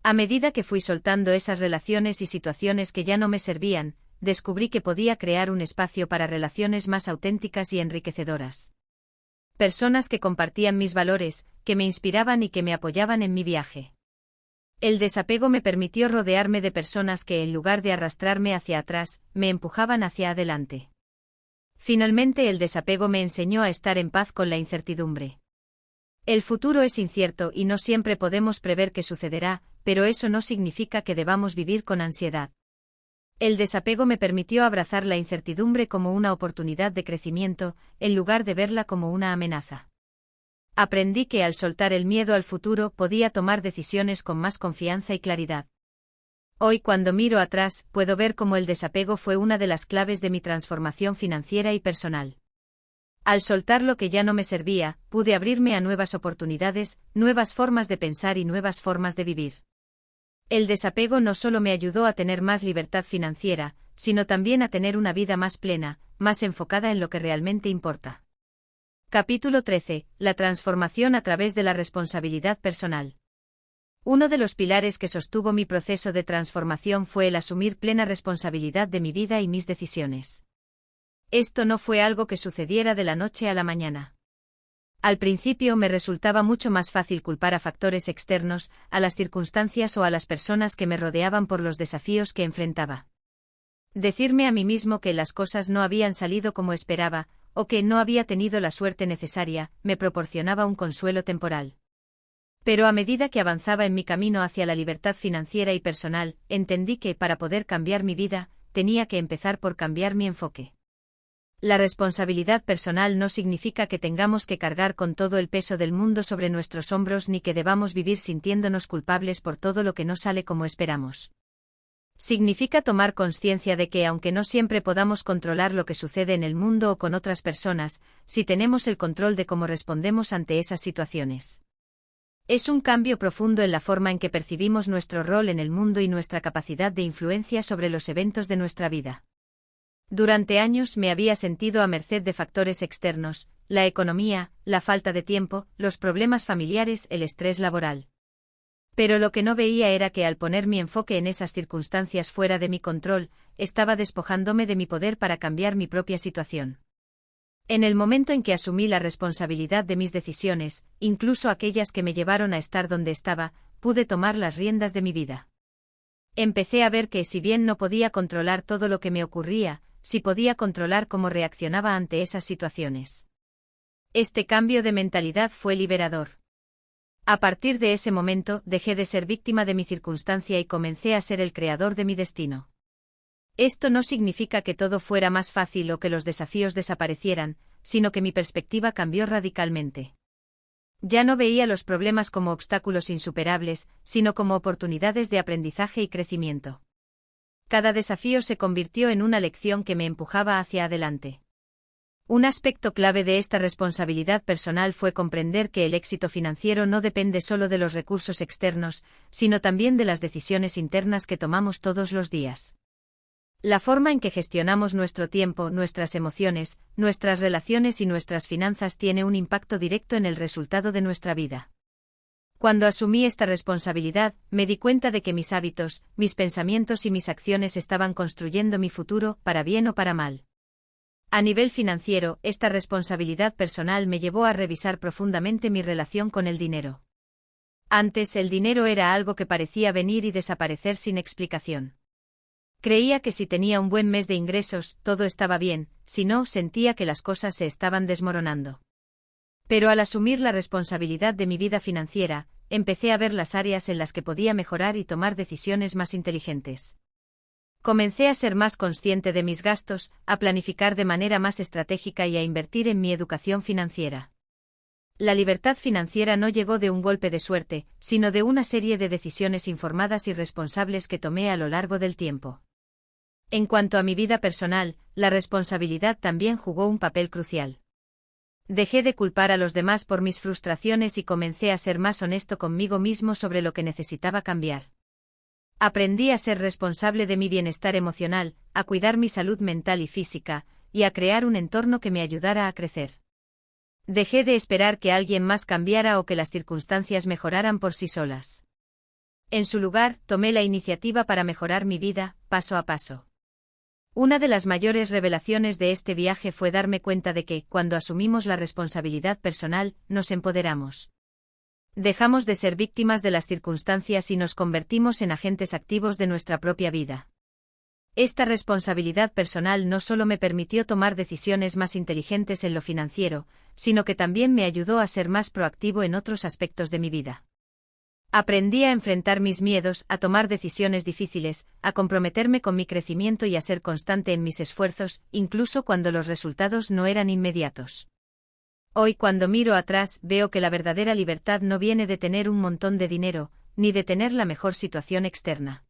A medida que fui soltando esas relaciones y situaciones que ya no me servían, descubrí que podía crear un espacio para relaciones más auténticas y enriquecedoras. Personas que compartían mis valores, que me inspiraban y que me apoyaban en mi viaje. El desapego me permitió rodearme de personas que, en lugar de arrastrarme hacia atrás, me empujaban hacia adelante. Finalmente, el desapego me enseñó a estar en paz con la incertidumbre. El futuro es incierto y no siempre podemos prever qué sucederá, pero eso no significa que debamos vivir con ansiedad. El desapego me permitió abrazar la incertidumbre como una oportunidad de crecimiento, en lugar de verla como una amenaza. Aprendí que al soltar el miedo al futuro podía tomar decisiones con más confianza y claridad. Hoy, cuando miro atrás, puedo ver cómo el desapego fue una de las claves de mi transformación financiera y personal. Al soltar lo que ya no me servía, pude abrirme a nuevas oportunidades, nuevas formas de pensar y nuevas formas de vivir. El desapego no solo me ayudó a tener más libertad financiera, sino también a tener una vida más plena, más enfocada en lo que realmente importa. Capítulo 13. La transformación a través de la responsabilidad personal. Uno de los pilares que sostuvo mi proceso de transformación fue el asumir plena responsabilidad de mi vida y mis decisiones. Esto no fue algo que sucediera de la noche a la mañana. Al principio me resultaba mucho más fácil culpar a factores externos, a las circunstancias o a las personas que me rodeaban por los desafíos que enfrentaba. Decirme a mí mismo que las cosas no habían salido como esperaba, o que no había tenido la suerte necesaria, me proporcionaba un consuelo temporal. Pero a medida que avanzaba en mi camino hacia la libertad financiera y personal, entendí que, para poder cambiar mi vida, tenía que empezar por cambiar mi enfoque. La responsabilidad personal no significa que tengamos que cargar con todo el peso del mundo sobre nuestros hombros ni que debamos vivir sintiéndonos culpables por todo lo que no sale como esperamos. Significa tomar conciencia de que, aunque no siempre podamos controlar lo que sucede en el mundo o con otras personas, sí tenemos el control de cómo respondemos ante esas situaciones. Es un cambio profundo en la forma en que percibimos nuestro rol en el mundo y nuestra capacidad de influencia sobre los eventos de nuestra vida. Durante años me había sentido a merced de factores externos, la economía, la falta de tiempo, los problemas familiares, el estrés laboral. Pero lo que no veía era que al poner mi enfoque en esas circunstancias fuera de mi control, estaba despojándome de mi poder para cambiar mi propia situación. En el momento en que asumí la responsabilidad de mis decisiones, incluso aquellas que me llevaron a estar donde estaba, pude tomar las riendas de mi vida. Empecé a ver que, si bien no podía controlar todo lo que me ocurría, sí podía controlar cómo reaccionaba ante esas situaciones. Este cambio de mentalidad fue liberador. A partir de ese momento, dejé de ser víctima de mi circunstancia y comencé a ser el creador de mi destino. Esto no significa que todo fuera más fácil o que los desafíos desaparecieran, sino que mi perspectiva cambió radicalmente. Ya no veía los problemas como obstáculos insuperables, sino como oportunidades de aprendizaje y crecimiento. Cada desafío se convirtió en una lección que me empujaba hacia adelante. Un aspecto clave de esta responsabilidad personal fue comprender que el éxito financiero no depende solo de los recursos externos, sino también de las decisiones internas que tomamos todos los días. La forma en que gestionamos nuestro tiempo, nuestras emociones, nuestras relaciones y nuestras finanzas tiene un impacto directo en el resultado de nuestra vida. Cuando asumí esta responsabilidad, me di cuenta de que mis hábitos, mis pensamientos y mis acciones estaban construyendo mi futuro, para bien o para mal. A nivel financiero, esta responsabilidad personal me llevó a revisar profundamente mi relación con el dinero. Antes, el dinero era algo que parecía venir y desaparecer sin explicación. Creía que si tenía un buen mes de ingresos, todo estaba bien, si no, sentía que las cosas se estaban desmoronando. Pero al asumir la responsabilidad de mi vida financiera, empecé a ver las áreas en las que podía mejorar y tomar decisiones más inteligentes. Comencé a ser más consciente de mis gastos, a planificar de manera más estratégica y a invertir en mi educación financiera. La libertad financiera no llegó de un golpe de suerte, sino de una serie de decisiones informadas y responsables que tomé a lo largo del tiempo. En cuanto a mi vida personal, la responsabilidad también jugó un papel crucial. Dejé de culpar a los demás por mis frustraciones y comencé a ser más honesto conmigo mismo sobre lo que necesitaba cambiar. Aprendí a ser responsable de mi bienestar emocional, a cuidar mi salud mental y física, y a crear un entorno que me ayudara a crecer. Dejé de esperar que alguien más cambiara o que las circunstancias mejoraran por sí solas. En su lugar, tomé la iniciativa para mejorar mi vida, paso a paso. Una de las mayores revelaciones de este viaje fue darme cuenta de que, cuando asumimos la responsabilidad personal, nos empoderamos. Dejamos de ser víctimas de las circunstancias y nos convertimos en agentes activos de nuestra propia vida. Esta responsabilidad personal no solo me permitió tomar decisiones más inteligentes en lo financiero, sino que también me ayudó a ser más proactivo en otros aspectos de mi vida. Aprendí a enfrentar mis miedos, a tomar decisiones difíciles, a comprometerme con mi crecimiento y a ser constante en mis esfuerzos, incluso cuando los resultados no eran inmediatos. Hoy, cuando miro atrás, veo que la verdadera libertad no viene de tener un montón de dinero, ni de tener la mejor situación externa.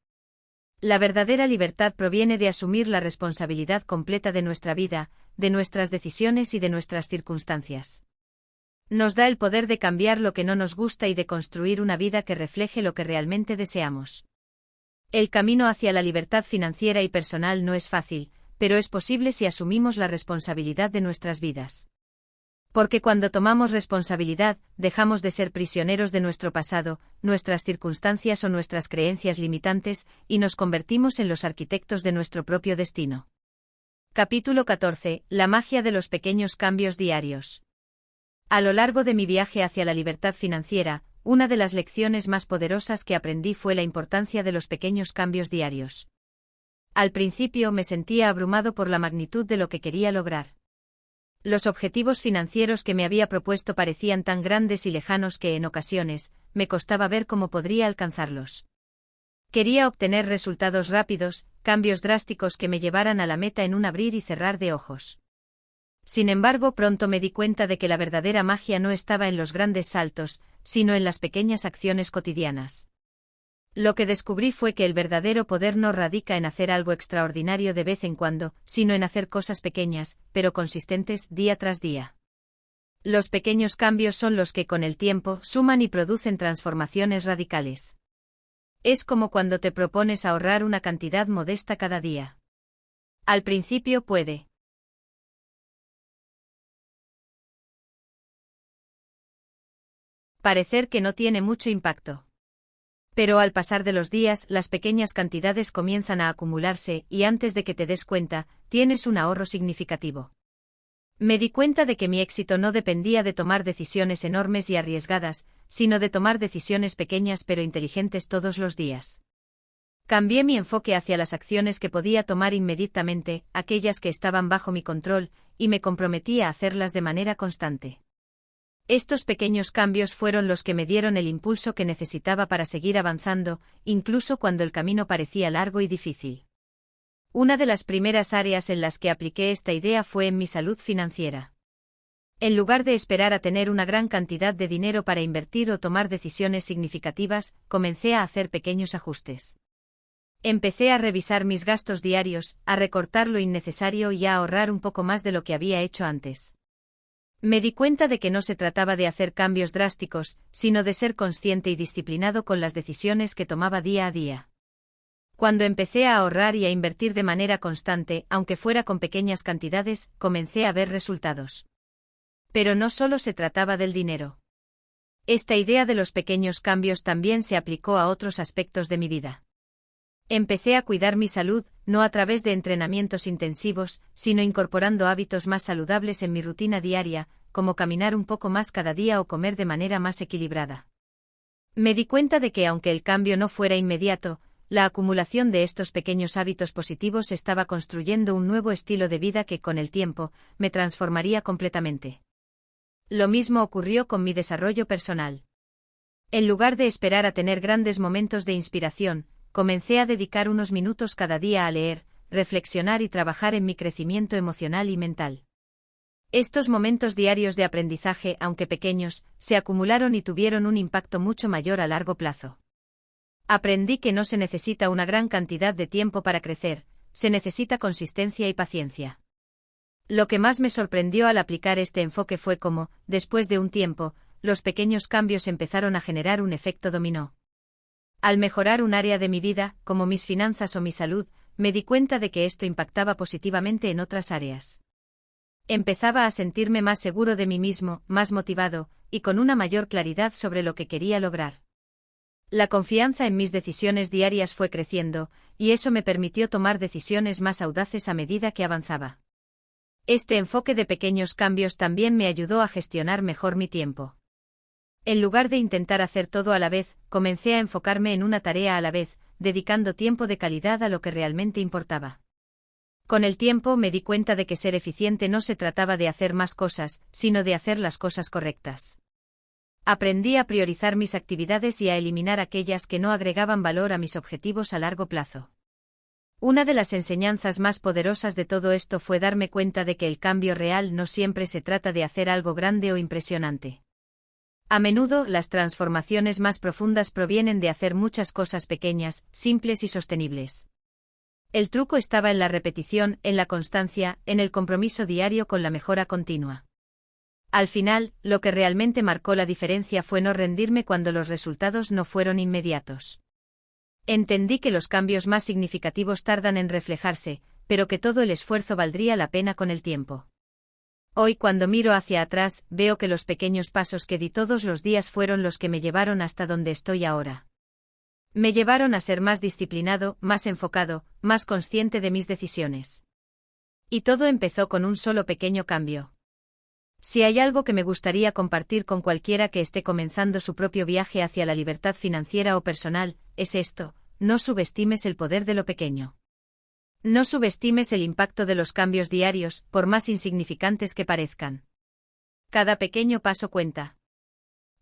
La verdadera libertad proviene de asumir la responsabilidad completa de nuestra vida, de nuestras decisiones y de nuestras circunstancias. Nos da el poder de cambiar lo que no nos gusta y de construir una vida que refleje lo que realmente deseamos. El camino hacia la libertad financiera y personal no es fácil, pero es posible si asumimos la responsabilidad de nuestras vidas. Porque cuando tomamos responsabilidad, dejamos de ser prisioneros de nuestro pasado, nuestras circunstancias o nuestras creencias limitantes, y nos convertimos en los arquitectos de nuestro propio destino. Capítulo 14. La magia de los pequeños cambios diarios. A lo largo de mi viaje hacia la libertad financiera, una de las lecciones más poderosas que aprendí fue la importancia de los pequeños cambios diarios. Al principio me sentía abrumado por la magnitud de lo que quería lograr. Los objetivos financieros que me había propuesto parecían tan grandes y lejanos que, en ocasiones, me costaba ver cómo podría alcanzarlos. Quería obtener resultados rápidos, cambios drásticos que me llevaran a la meta en un abrir y cerrar de ojos. Sin embargo, pronto me di cuenta de que la verdadera magia no estaba en los grandes saltos, sino en las pequeñas acciones cotidianas. Lo que descubrí fue que el verdadero poder no radica en hacer algo extraordinario de vez en cuando, sino en hacer cosas pequeñas, pero consistentes, día tras día. Los pequeños cambios son los que, con el tiempo, suman y producen transformaciones radicales. Es como cuando te propones ahorrar una cantidad modesta cada día. Al principio puede parecer que no tiene mucho impacto. Pero al pasar de los días, las pequeñas cantidades comienzan a acumularse y antes de que te des cuenta, tienes un ahorro significativo. Me di cuenta de que mi éxito no dependía de tomar decisiones enormes y arriesgadas, sino de tomar decisiones pequeñas pero inteligentes todos los días. Cambié mi enfoque hacia las acciones que podía tomar inmediatamente, aquellas que estaban bajo mi control, y me comprometí a hacerlas de manera constante. Estos pequeños cambios fueron los que me dieron el impulso que necesitaba para seguir avanzando, incluso cuando el camino parecía largo y difícil. Una de las primeras áreas en las que apliqué esta idea fue en mi salud financiera. En lugar de esperar a tener una gran cantidad de dinero para invertir o tomar decisiones significativas, comencé a hacer pequeños ajustes. Empecé a revisar mis gastos diarios, a recortar lo innecesario y a ahorrar un poco más de lo que había hecho antes. Me di cuenta de que no se trataba de hacer cambios drásticos, sino de ser consciente y disciplinado con las decisiones que tomaba día a día. Cuando empecé a ahorrar y a invertir de manera constante, aunque fuera con pequeñas cantidades, comencé a ver resultados. Pero no solo se trataba del dinero. Esta idea de los pequeños cambios también se aplicó a otros aspectos de mi vida. Empecé a cuidar mi salud, no a través de entrenamientos intensivos, sino incorporando hábitos más saludables en mi rutina diaria, como caminar un poco más cada día o comer de manera más equilibrada. Me di cuenta de que aunque el cambio no fuera inmediato, la acumulación de estos pequeños hábitos positivos estaba construyendo un nuevo estilo de vida que, con el tiempo, me transformaría completamente. Lo mismo ocurrió con mi desarrollo personal. En lugar de esperar a tener grandes momentos de inspiración, comencé a dedicar unos minutos cada día a leer, reflexionar y trabajar en mi crecimiento emocional y mental. Estos momentos diarios de aprendizaje, aunque pequeños, se acumularon y tuvieron un impacto mucho mayor a largo plazo. Aprendí que no se necesita una gran cantidad de tiempo para crecer, se necesita consistencia y paciencia. Lo que más me sorprendió al aplicar este enfoque fue cómo, después de un tiempo, los pequeños cambios empezaron a generar un efecto dominó. Al mejorar un área de mi vida, como mis finanzas o mi salud, me di cuenta de que esto impactaba positivamente en otras áreas. Empezaba a sentirme más seguro de mí mismo, más motivado, y con una mayor claridad sobre lo que quería lograr. La confianza en mis decisiones diarias fue creciendo, y eso me permitió tomar decisiones más audaces a medida que avanzaba. Este enfoque de pequeños cambios también me ayudó a gestionar mejor mi tiempo. En lugar de intentar hacer todo a la vez, comencé a enfocarme en una tarea a la vez, dedicando tiempo de calidad a lo que realmente importaba. Con el tiempo me di cuenta de que ser eficiente no se trataba de hacer más cosas, sino de hacer las cosas correctas. Aprendí a priorizar mis actividades y a eliminar aquellas que no agregaban valor a mis objetivos a largo plazo. Una de las enseñanzas más poderosas de todo esto fue darme cuenta de que el cambio real no siempre se trata de hacer algo grande o impresionante. A menudo, las transformaciones más profundas provienen de hacer muchas cosas pequeñas, simples y sostenibles. El truco estaba en la repetición, en la constancia, en el compromiso diario con la mejora continua. Al final, lo que realmente marcó la diferencia fue no rendirme cuando los resultados no fueron inmediatos. Entendí que los cambios más significativos tardan en reflejarse, pero que todo el esfuerzo valdría la pena con el tiempo. Hoy, cuando miro hacia atrás, veo que los pequeños pasos que di todos los días fueron los que me llevaron hasta donde estoy ahora. Me llevaron a ser más disciplinado, más enfocado, más consciente de mis decisiones. Y todo empezó con un solo pequeño cambio. Si hay algo que me gustaría compartir con cualquiera que esté comenzando su propio viaje hacia la libertad financiera o personal, es esto: no subestimes el poder de lo pequeño. No subestimes el impacto de los cambios diarios, por más insignificantes que parezcan. Cada pequeño paso cuenta.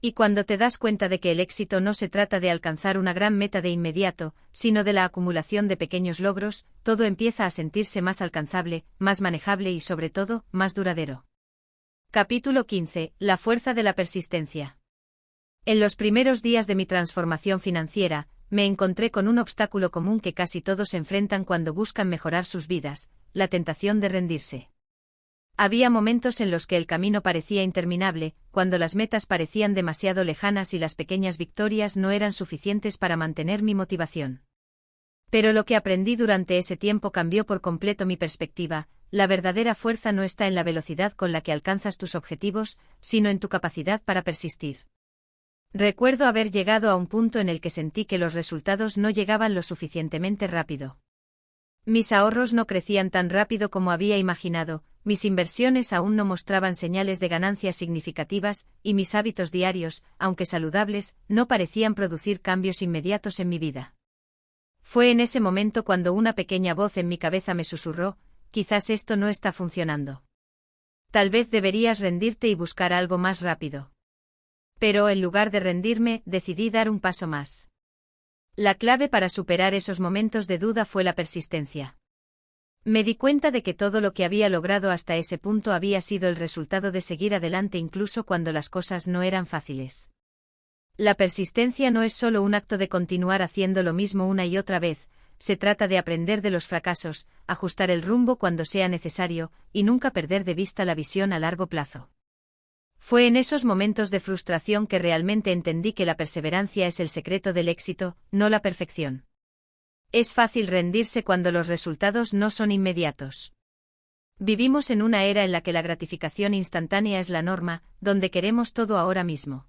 Y cuando te das cuenta de que el éxito no se trata de alcanzar una gran meta de inmediato, sino de la acumulación de pequeños logros, todo empieza a sentirse más alcanzable, más manejable y sobre todo, más duradero. Capítulo 15. La fuerza de la persistencia. En los primeros días de mi transformación financiera, me encontré con un obstáculo común que casi todos enfrentan cuando buscan mejorar sus vidas: la tentación de rendirse. Había momentos en los que el camino parecía interminable, cuando las metas parecían demasiado lejanas y las pequeñas victorias no eran suficientes para mantener mi motivación. Pero lo que aprendí durante ese tiempo cambió por completo mi perspectiva. La verdadera fuerza no está en la velocidad con la que alcanzas tus objetivos, sino en tu capacidad para persistir. Recuerdo haber llegado a un punto en el que sentí que los resultados no llegaban lo suficientemente rápido. Mis ahorros no crecían tan rápido como había imaginado, mis inversiones aún no mostraban señales de ganancias significativas, y mis hábitos diarios, aunque saludables, no parecían producir cambios inmediatos en mi vida. Fue en ese momento cuando una pequeña voz en mi cabeza me susurró: quizás esto no está funcionando. Tal vez deberías rendirte y buscar algo más rápido. Pero en lugar de rendirme, decidí dar un paso más. La clave para superar esos momentos de duda fue la persistencia. Me di cuenta de que todo lo que había logrado hasta ese punto había sido el resultado de seguir adelante incluso cuando las cosas no eran fáciles. La persistencia no es solo un acto de continuar haciendo lo mismo una y otra vez, se trata de aprender de los fracasos, ajustar el rumbo cuando sea necesario, y nunca perder de vista la visión a largo plazo. Fue en esos momentos de frustración que realmente entendí que la perseverancia es el secreto del éxito, no la perfección. Es fácil rendirse cuando los resultados no son inmediatos. Vivimos en una era en la que la gratificación instantánea es la norma, donde queremos todo ahora mismo.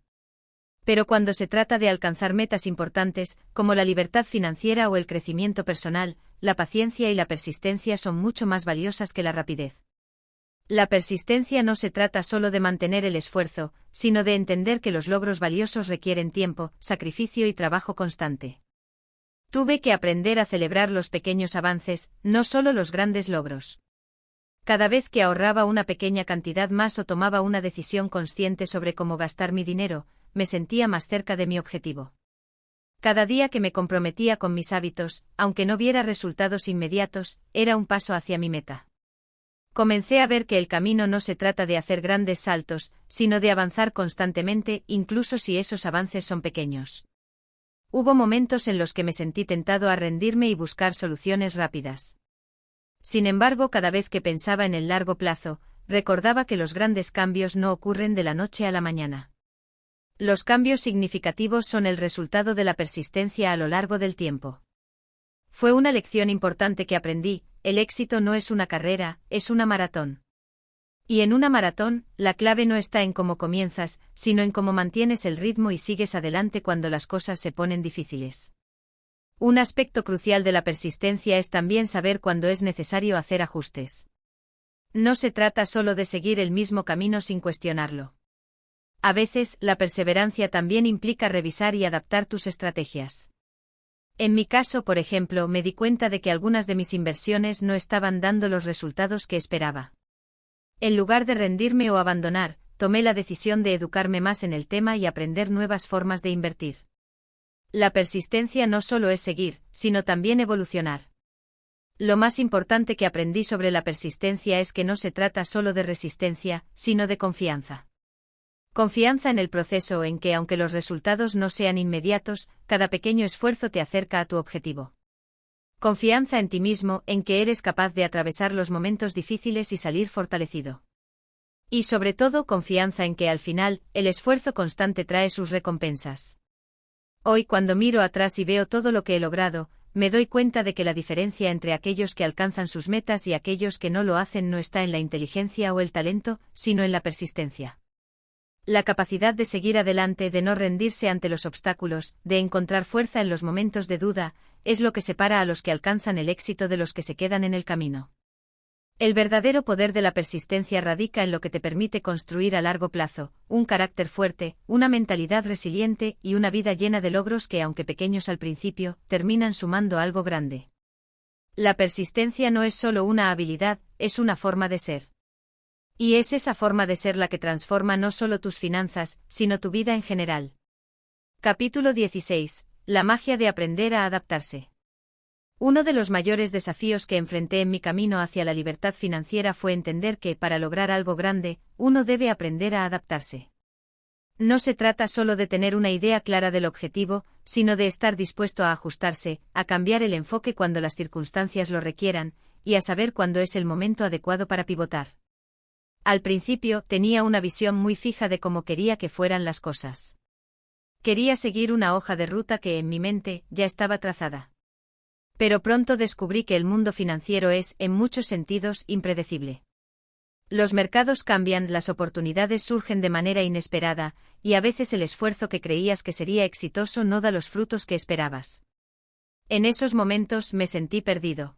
Pero cuando se trata de alcanzar metas importantes, como la libertad financiera o el crecimiento personal, la paciencia y la persistencia son mucho más valiosas que la rapidez. La persistencia no se trata solo de mantener el esfuerzo, sino de entender que los logros valiosos requieren tiempo, sacrificio y trabajo constante. Tuve que aprender a celebrar los pequeños avances, no solo los grandes logros. Cada vez que ahorraba una pequeña cantidad más o tomaba una decisión consciente sobre cómo gastar mi dinero, me sentía más cerca de mi objetivo. Cada día que me comprometía con mis hábitos, aunque no viera resultados inmediatos, era un paso hacia mi meta. Comencé a ver que el camino no se trata de hacer grandes saltos, sino de avanzar constantemente, incluso si esos avances son pequeños. Hubo momentos en los que me sentí tentado a rendirme y buscar soluciones rápidas. Sin embargo, cada vez que pensaba en el largo plazo, recordaba que los grandes cambios no ocurren de la noche a la mañana. Los cambios significativos son el resultado de la persistencia a lo largo del tiempo. Fue una lección importante que aprendí: el éxito no es una carrera, es una maratón. Y en una maratón, la clave no está en cómo comienzas, sino en cómo mantienes el ritmo y sigues adelante cuando las cosas se ponen difíciles. Un aspecto crucial de la persistencia es también saber cuándo es necesario hacer ajustes. No se trata solo de seguir el mismo camino sin cuestionarlo. A veces, la perseverancia también implica revisar y adaptar tus estrategias. En mi caso, por ejemplo, me di cuenta de que algunas de mis inversiones no estaban dando los resultados que esperaba. En lugar de rendirme o abandonar, tomé la decisión de educarme más en el tema y aprender nuevas formas de invertir. La persistencia no solo es seguir, sino también evolucionar. Lo más importante que aprendí sobre la persistencia es que no se trata solo de resistencia, sino de confianza. Confianza en el proceso, en que aunque los resultados no sean inmediatos, cada pequeño esfuerzo te acerca a tu objetivo. Confianza en ti mismo, en que eres capaz de atravesar los momentos difíciles y salir fortalecido. Y sobre todo, confianza en que al final, el esfuerzo constante trae sus recompensas. Hoy, cuando miro atrás y veo todo lo que he logrado, me doy cuenta de que la diferencia entre aquellos que alcanzan sus metas y aquellos que no lo hacen no está en la inteligencia o el talento, sino en la persistencia. La capacidad de seguir adelante, de no rendirse ante los obstáculos, de encontrar fuerza en los momentos de duda, es lo que separa a los que alcanzan el éxito de los que se quedan en el camino. El verdadero poder de la persistencia radica en lo que te permite construir a largo plazo: un carácter fuerte, una mentalidad resiliente y una vida llena de logros que, aunque pequeños al principio, terminan sumando algo grande. La persistencia no es solo una habilidad, es una forma de ser. Y es esa forma de ser la que transforma no solo tus finanzas, sino tu vida en general. Capítulo 16. La magia de aprender a adaptarse. Uno de los mayores desafíos que enfrenté en mi camino hacia la libertad financiera fue entender que, para lograr algo grande, uno debe aprender a adaptarse. No se trata solo de tener una idea clara del objetivo, sino de estar dispuesto a ajustarse, a cambiar el enfoque cuando las circunstancias lo requieran, y a saber cuándo es el momento adecuado para pivotar. Al principio, tenía una visión muy fija de cómo quería que fueran las cosas. Quería seguir una hoja de ruta que, en mi mente, ya estaba trazada. Pero pronto descubrí que el mundo financiero es, en muchos sentidos, impredecible. Los mercados cambian, las oportunidades surgen de manera inesperada, y a veces el esfuerzo que creías que sería exitoso no da los frutos que esperabas. En esos momentos me sentí perdido.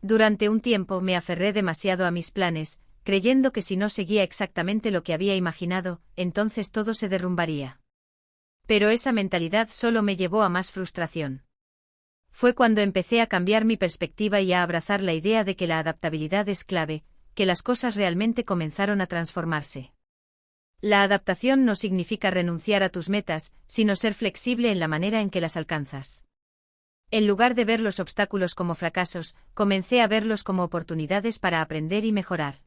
Durante un tiempo me aferré demasiado a mis planes, creyendo que si no seguía exactamente lo que había imaginado, entonces todo se derrumbaría. Pero esa mentalidad solo me llevó a más frustración. Fue cuando empecé a cambiar mi perspectiva y a abrazar la idea de que la adaptabilidad es clave, que las cosas realmente comenzaron a transformarse. La adaptación no significa renunciar a tus metas, sino ser flexible en la manera en que las alcanzas. En lugar de ver los obstáculos como fracasos, comencé a verlos como oportunidades para aprender y mejorar.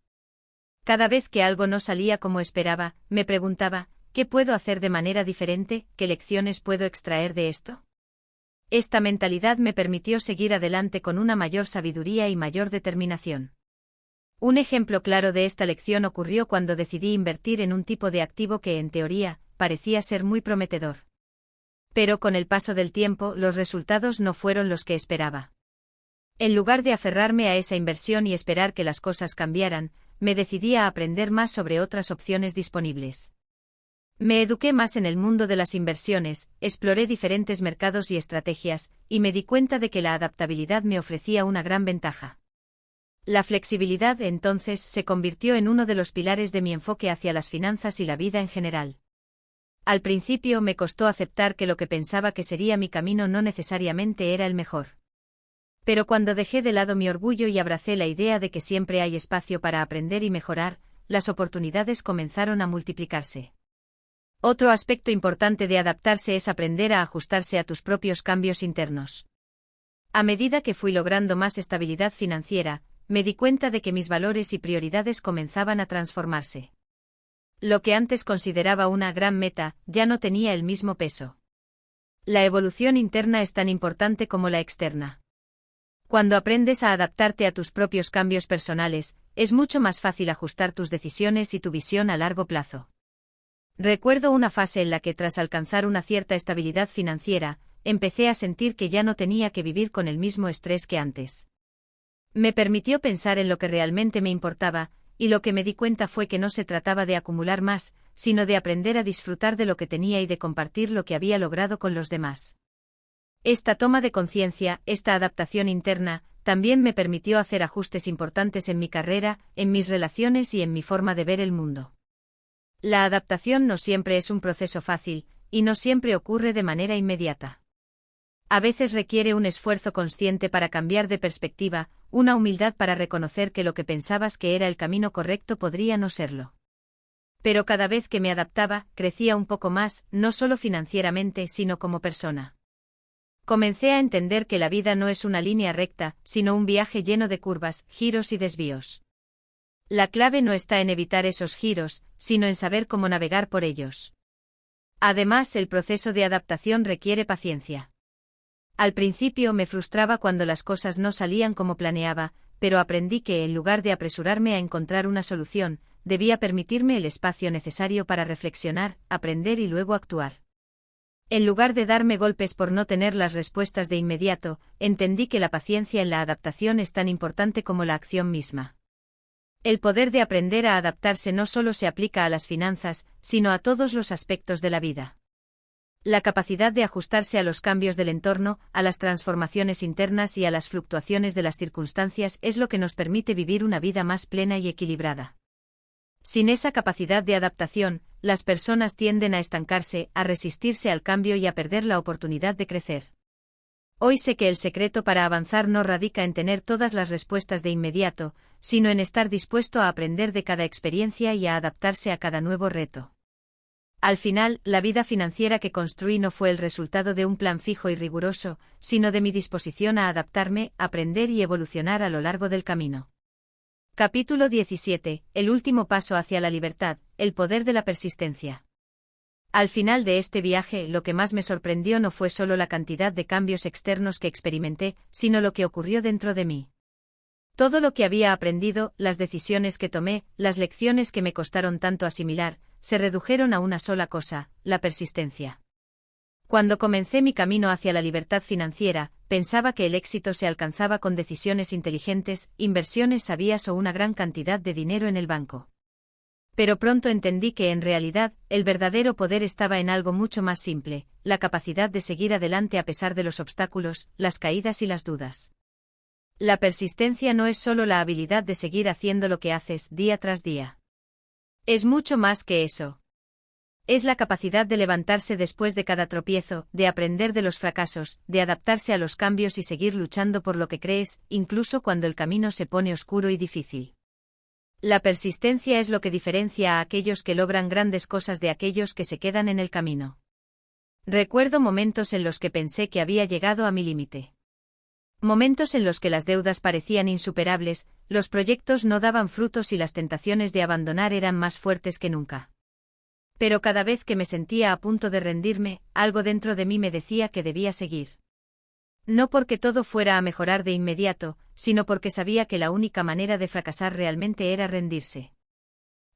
Cada vez que algo no salía como esperaba, me preguntaba: ¿qué puedo hacer de manera diferente? ¿Qué lecciones puedo extraer de esto? Esta mentalidad me permitió seguir adelante con una mayor sabiduría y mayor determinación. Un ejemplo claro de esta lección ocurrió cuando decidí invertir en un tipo de activo que, en teoría, parecía ser muy prometedor. Pero con el paso del tiempo, los resultados no fueron los que esperaba. En lugar de aferrarme a esa inversión y esperar que las cosas cambiaran, me decidí a aprender más sobre otras opciones disponibles. Me eduqué más en el mundo de las inversiones, exploré diferentes mercados y estrategias, y me di cuenta de que la adaptabilidad me ofrecía una gran ventaja. La flexibilidad, entonces, se convirtió en uno de los pilares de mi enfoque hacia las finanzas y la vida en general. Al principio me costó aceptar que lo que pensaba que sería mi camino no necesariamente era el mejor. Pero cuando dejé de lado mi orgullo y abracé la idea de que siempre hay espacio para aprender y mejorar, las oportunidades comenzaron a multiplicarse. Otro aspecto importante de adaptarse es aprender a ajustarse a tus propios cambios internos. A medida que fui logrando más estabilidad financiera, me di cuenta de que mis valores y prioridades comenzaban a transformarse. Lo que antes consideraba una gran meta, ya no tenía el mismo peso. La evolución interna es tan importante como la externa. Cuando aprendes a adaptarte a tus propios cambios personales, es mucho más fácil ajustar tus decisiones y tu visión a largo plazo. Recuerdo una fase en la que, tras alcanzar una cierta estabilidad financiera, empecé a sentir que ya no tenía que vivir con el mismo estrés que antes. Me permitió pensar en lo que realmente me importaba, y lo que me di cuenta fue que no se trataba de acumular más, sino de aprender a disfrutar de lo que tenía y de compartir lo que había logrado con los demás. Esta toma de conciencia, esta adaptación interna, también me permitió hacer ajustes importantes en mi carrera, en mis relaciones y en mi forma de ver el mundo. La adaptación no siempre es un proceso fácil, y no siempre ocurre de manera inmediata. A veces requiere un esfuerzo consciente para cambiar de perspectiva, una humildad para reconocer que lo que pensabas que era el camino correcto podría no serlo. Pero cada vez que me adaptaba, crecía un poco más, no solo financieramente, sino como persona. Comencé a entender que la vida no es una línea recta, sino un viaje lleno de curvas, giros y desvíos. La clave no está en evitar esos giros, sino en saber cómo navegar por ellos. Además, el proceso de adaptación requiere paciencia. Al principio me frustraba cuando las cosas no salían como planeaba, pero aprendí que, en lugar de apresurarme a encontrar una solución, debía permitirme el espacio necesario para reflexionar, aprender y luego actuar. En lugar de darme golpes por no tener las respuestas de inmediato, entendí que la paciencia en la adaptación es tan importante como la acción misma. El poder de aprender a adaptarse no solo se aplica a las finanzas, sino a todos los aspectos de la vida. La capacidad de ajustarse a los cambios del entorno, a las transformaciones internas y a las fluctuaciones de las circunstancias es lo que nos permite vivir una vida más plena y equilibrada. Sin esa capacidad de adaptación, las personas tienden a estancarse, a resistirse al cambio y a perder la oportunidad de crecer. Hoy sé que el secreto para avanzar no radica en tener todas las respuestas de inmediato, sino en estar dispuesto a aprender de cada experiencia y a adaptarse a cada nuevo reto. Al final, la vida financiera que construí no fue el resultado de un plan fijo y riguroso, sino de mi disposición a adaptarme, aprender y evolucionar a lo largo del camino. Capítulo 17. El último paso hacia la libertad, el poder de la persistencia. Al final de este viaje, lo que más me sorprendió no fue solo la cantidad de cambios externos que experimenté, sino lo que ocurrió dentro de mí. Todo lo que había aprendido, las decisiones que tomé, las lecciones que me costaron tanto asimilar, se redujeron a una sola cosa, la persistencia. Cuando comencé mi camino hacia la libertad financiera, pensaba que el éxito se alcanzaba con decisiones inteligentes, inversiones sabias o una gran cantidad de dinero en el banco. Pero pronto entendí que en realidad, el verdadero poder estaba en algo mucho más simple, la capacidad de seguir adelante a pesar de los obstáculos, las caídas y las dudas. La persistencia no es solo la habilidad de seguir haciendo lo que haces día tras día. Es mucho más que eso. Es la capacidad de levantarse después de cada tropiezo, de aprender de los fracasos, de adaptarse a los cambios y seguir luchando por lo que crees, incluso cuando el camino se pone oscuro y difícil. La persistencia es lo que diferencia a aquellos que logran grandes cosas de aquellos que se quedan en el camino. Recuerdo momentos en los que pensé que había llegado a mi límite. Momentos en los que las deudas parecían insuperables, los proyectos no daban frutos y las tentaciones de abandonar eran más fuertes que nunca. Pero cada vez que me sentía a punto de rendirme, algo dentro de mí me decía que debía seguir. No porque todo fuera a mejorar de inmediato, sino porque sabía que la única manera de fracasar realmente era rendirse.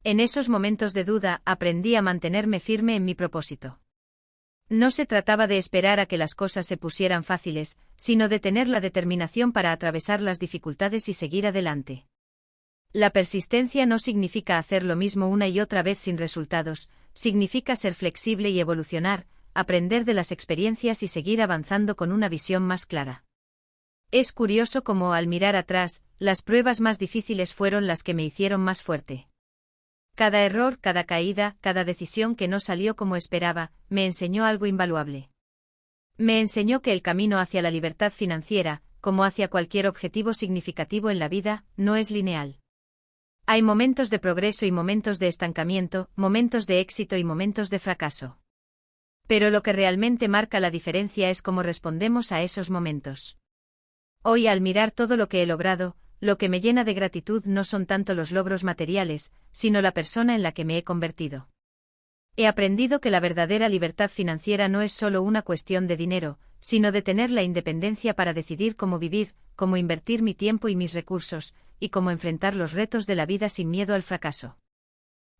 En esos momentos de duda, aprendí a mantenerme firme en mi propósito. No se trataba de esperar a que las cosas se pusieran fáciles, sino de tener la determinación para atravesar las dificultades y seguir adelante. La persistencia no significa hacer lo mismo una y otra vez sin resultados, significa ser flexible y evolucionar, aprender de las experiencias y seguir avanzando con una visión más clara. Es curioso cómo, al mirar atrás, las pruebas más difíciles fueron las que me hicieron más fuerte. Cada error, cada caída, cada decisión que no salió como esperaba, me enseñó algo invaluable. Me enseñó que el camino hacia la libertad financiera, como hacia cualquier objetivo significativo en la vida, no es lineal. Hay momentos de progreso y momentos de estancamiento, momentos de éxito y momentos de fracaso. Pero lo que realmente marca la diferencia es cómo respondemos a esos momentos. Hoy, al mirar todo lo que he logrado, lo que me llena de gratitud no son tanto los logros materiales, sino la persona en la que me he convertido. He aprendido que la verdadera libertad financiera no es solo una cuestión de dinero, sino de tener la independencia para decidir cómo vivir, cómo invertir mi tiempo y mis recursos, y cómo enfrentar los retos de la vida sin miedo al fracaso.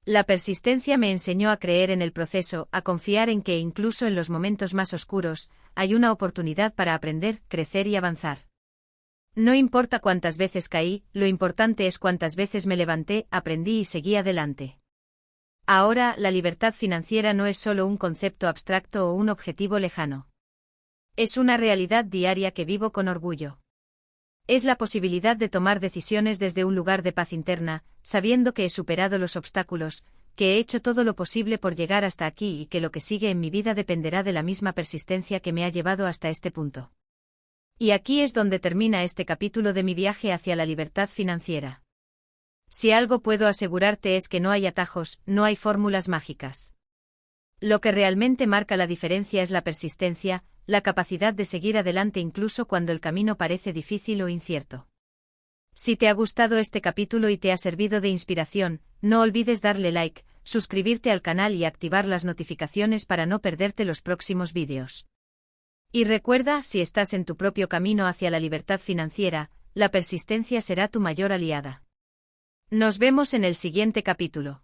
La persistencia me enseñó a creer en el proceso, a confiar en que incluso en los momentos más oscuros, hay una oportunidad para aprender, crecer y avanzar. No importa cuántas veces caí, lo importante es cuántas veces me levanté, aprendí y seguí adelante. Ahora, la libertad financiera no es solo un concepto abstracto o un objetivo lejano. Es una realidad diaria que vivo con orgullo. Es la posibilidad de tomar decisiones desde un lugar de paz interna, sabiendo que he superado los obstáculos, que he hecho todo lo posible por llegar hasta aquí y que lo que sigue en mi vida dependerá de la misma persistencia que me ha llevado hasta este punto. Y aquí es donde termina este capítulo de mi viaje hacia la libertad financiera. Si algo puedo asegurarte es que no hay atajos, no hay fórmulas mágicas. Lo que realmente marca la diferencia es la persistencia, la capacidad de seguir adelante incluso cuando el camino parece difícil o incierto. Si te ha gustado este capítulo y te ha servido de inspiración, no olvides darle like, suscribirte al canal y activar las notificaciones para no perderte los próximos vídeos. Y recuerda, si estás en tu propio camino hacia la libertad financiera, la persistencia será tu mayor aliada. Nos vemos en el siguiente capítulo.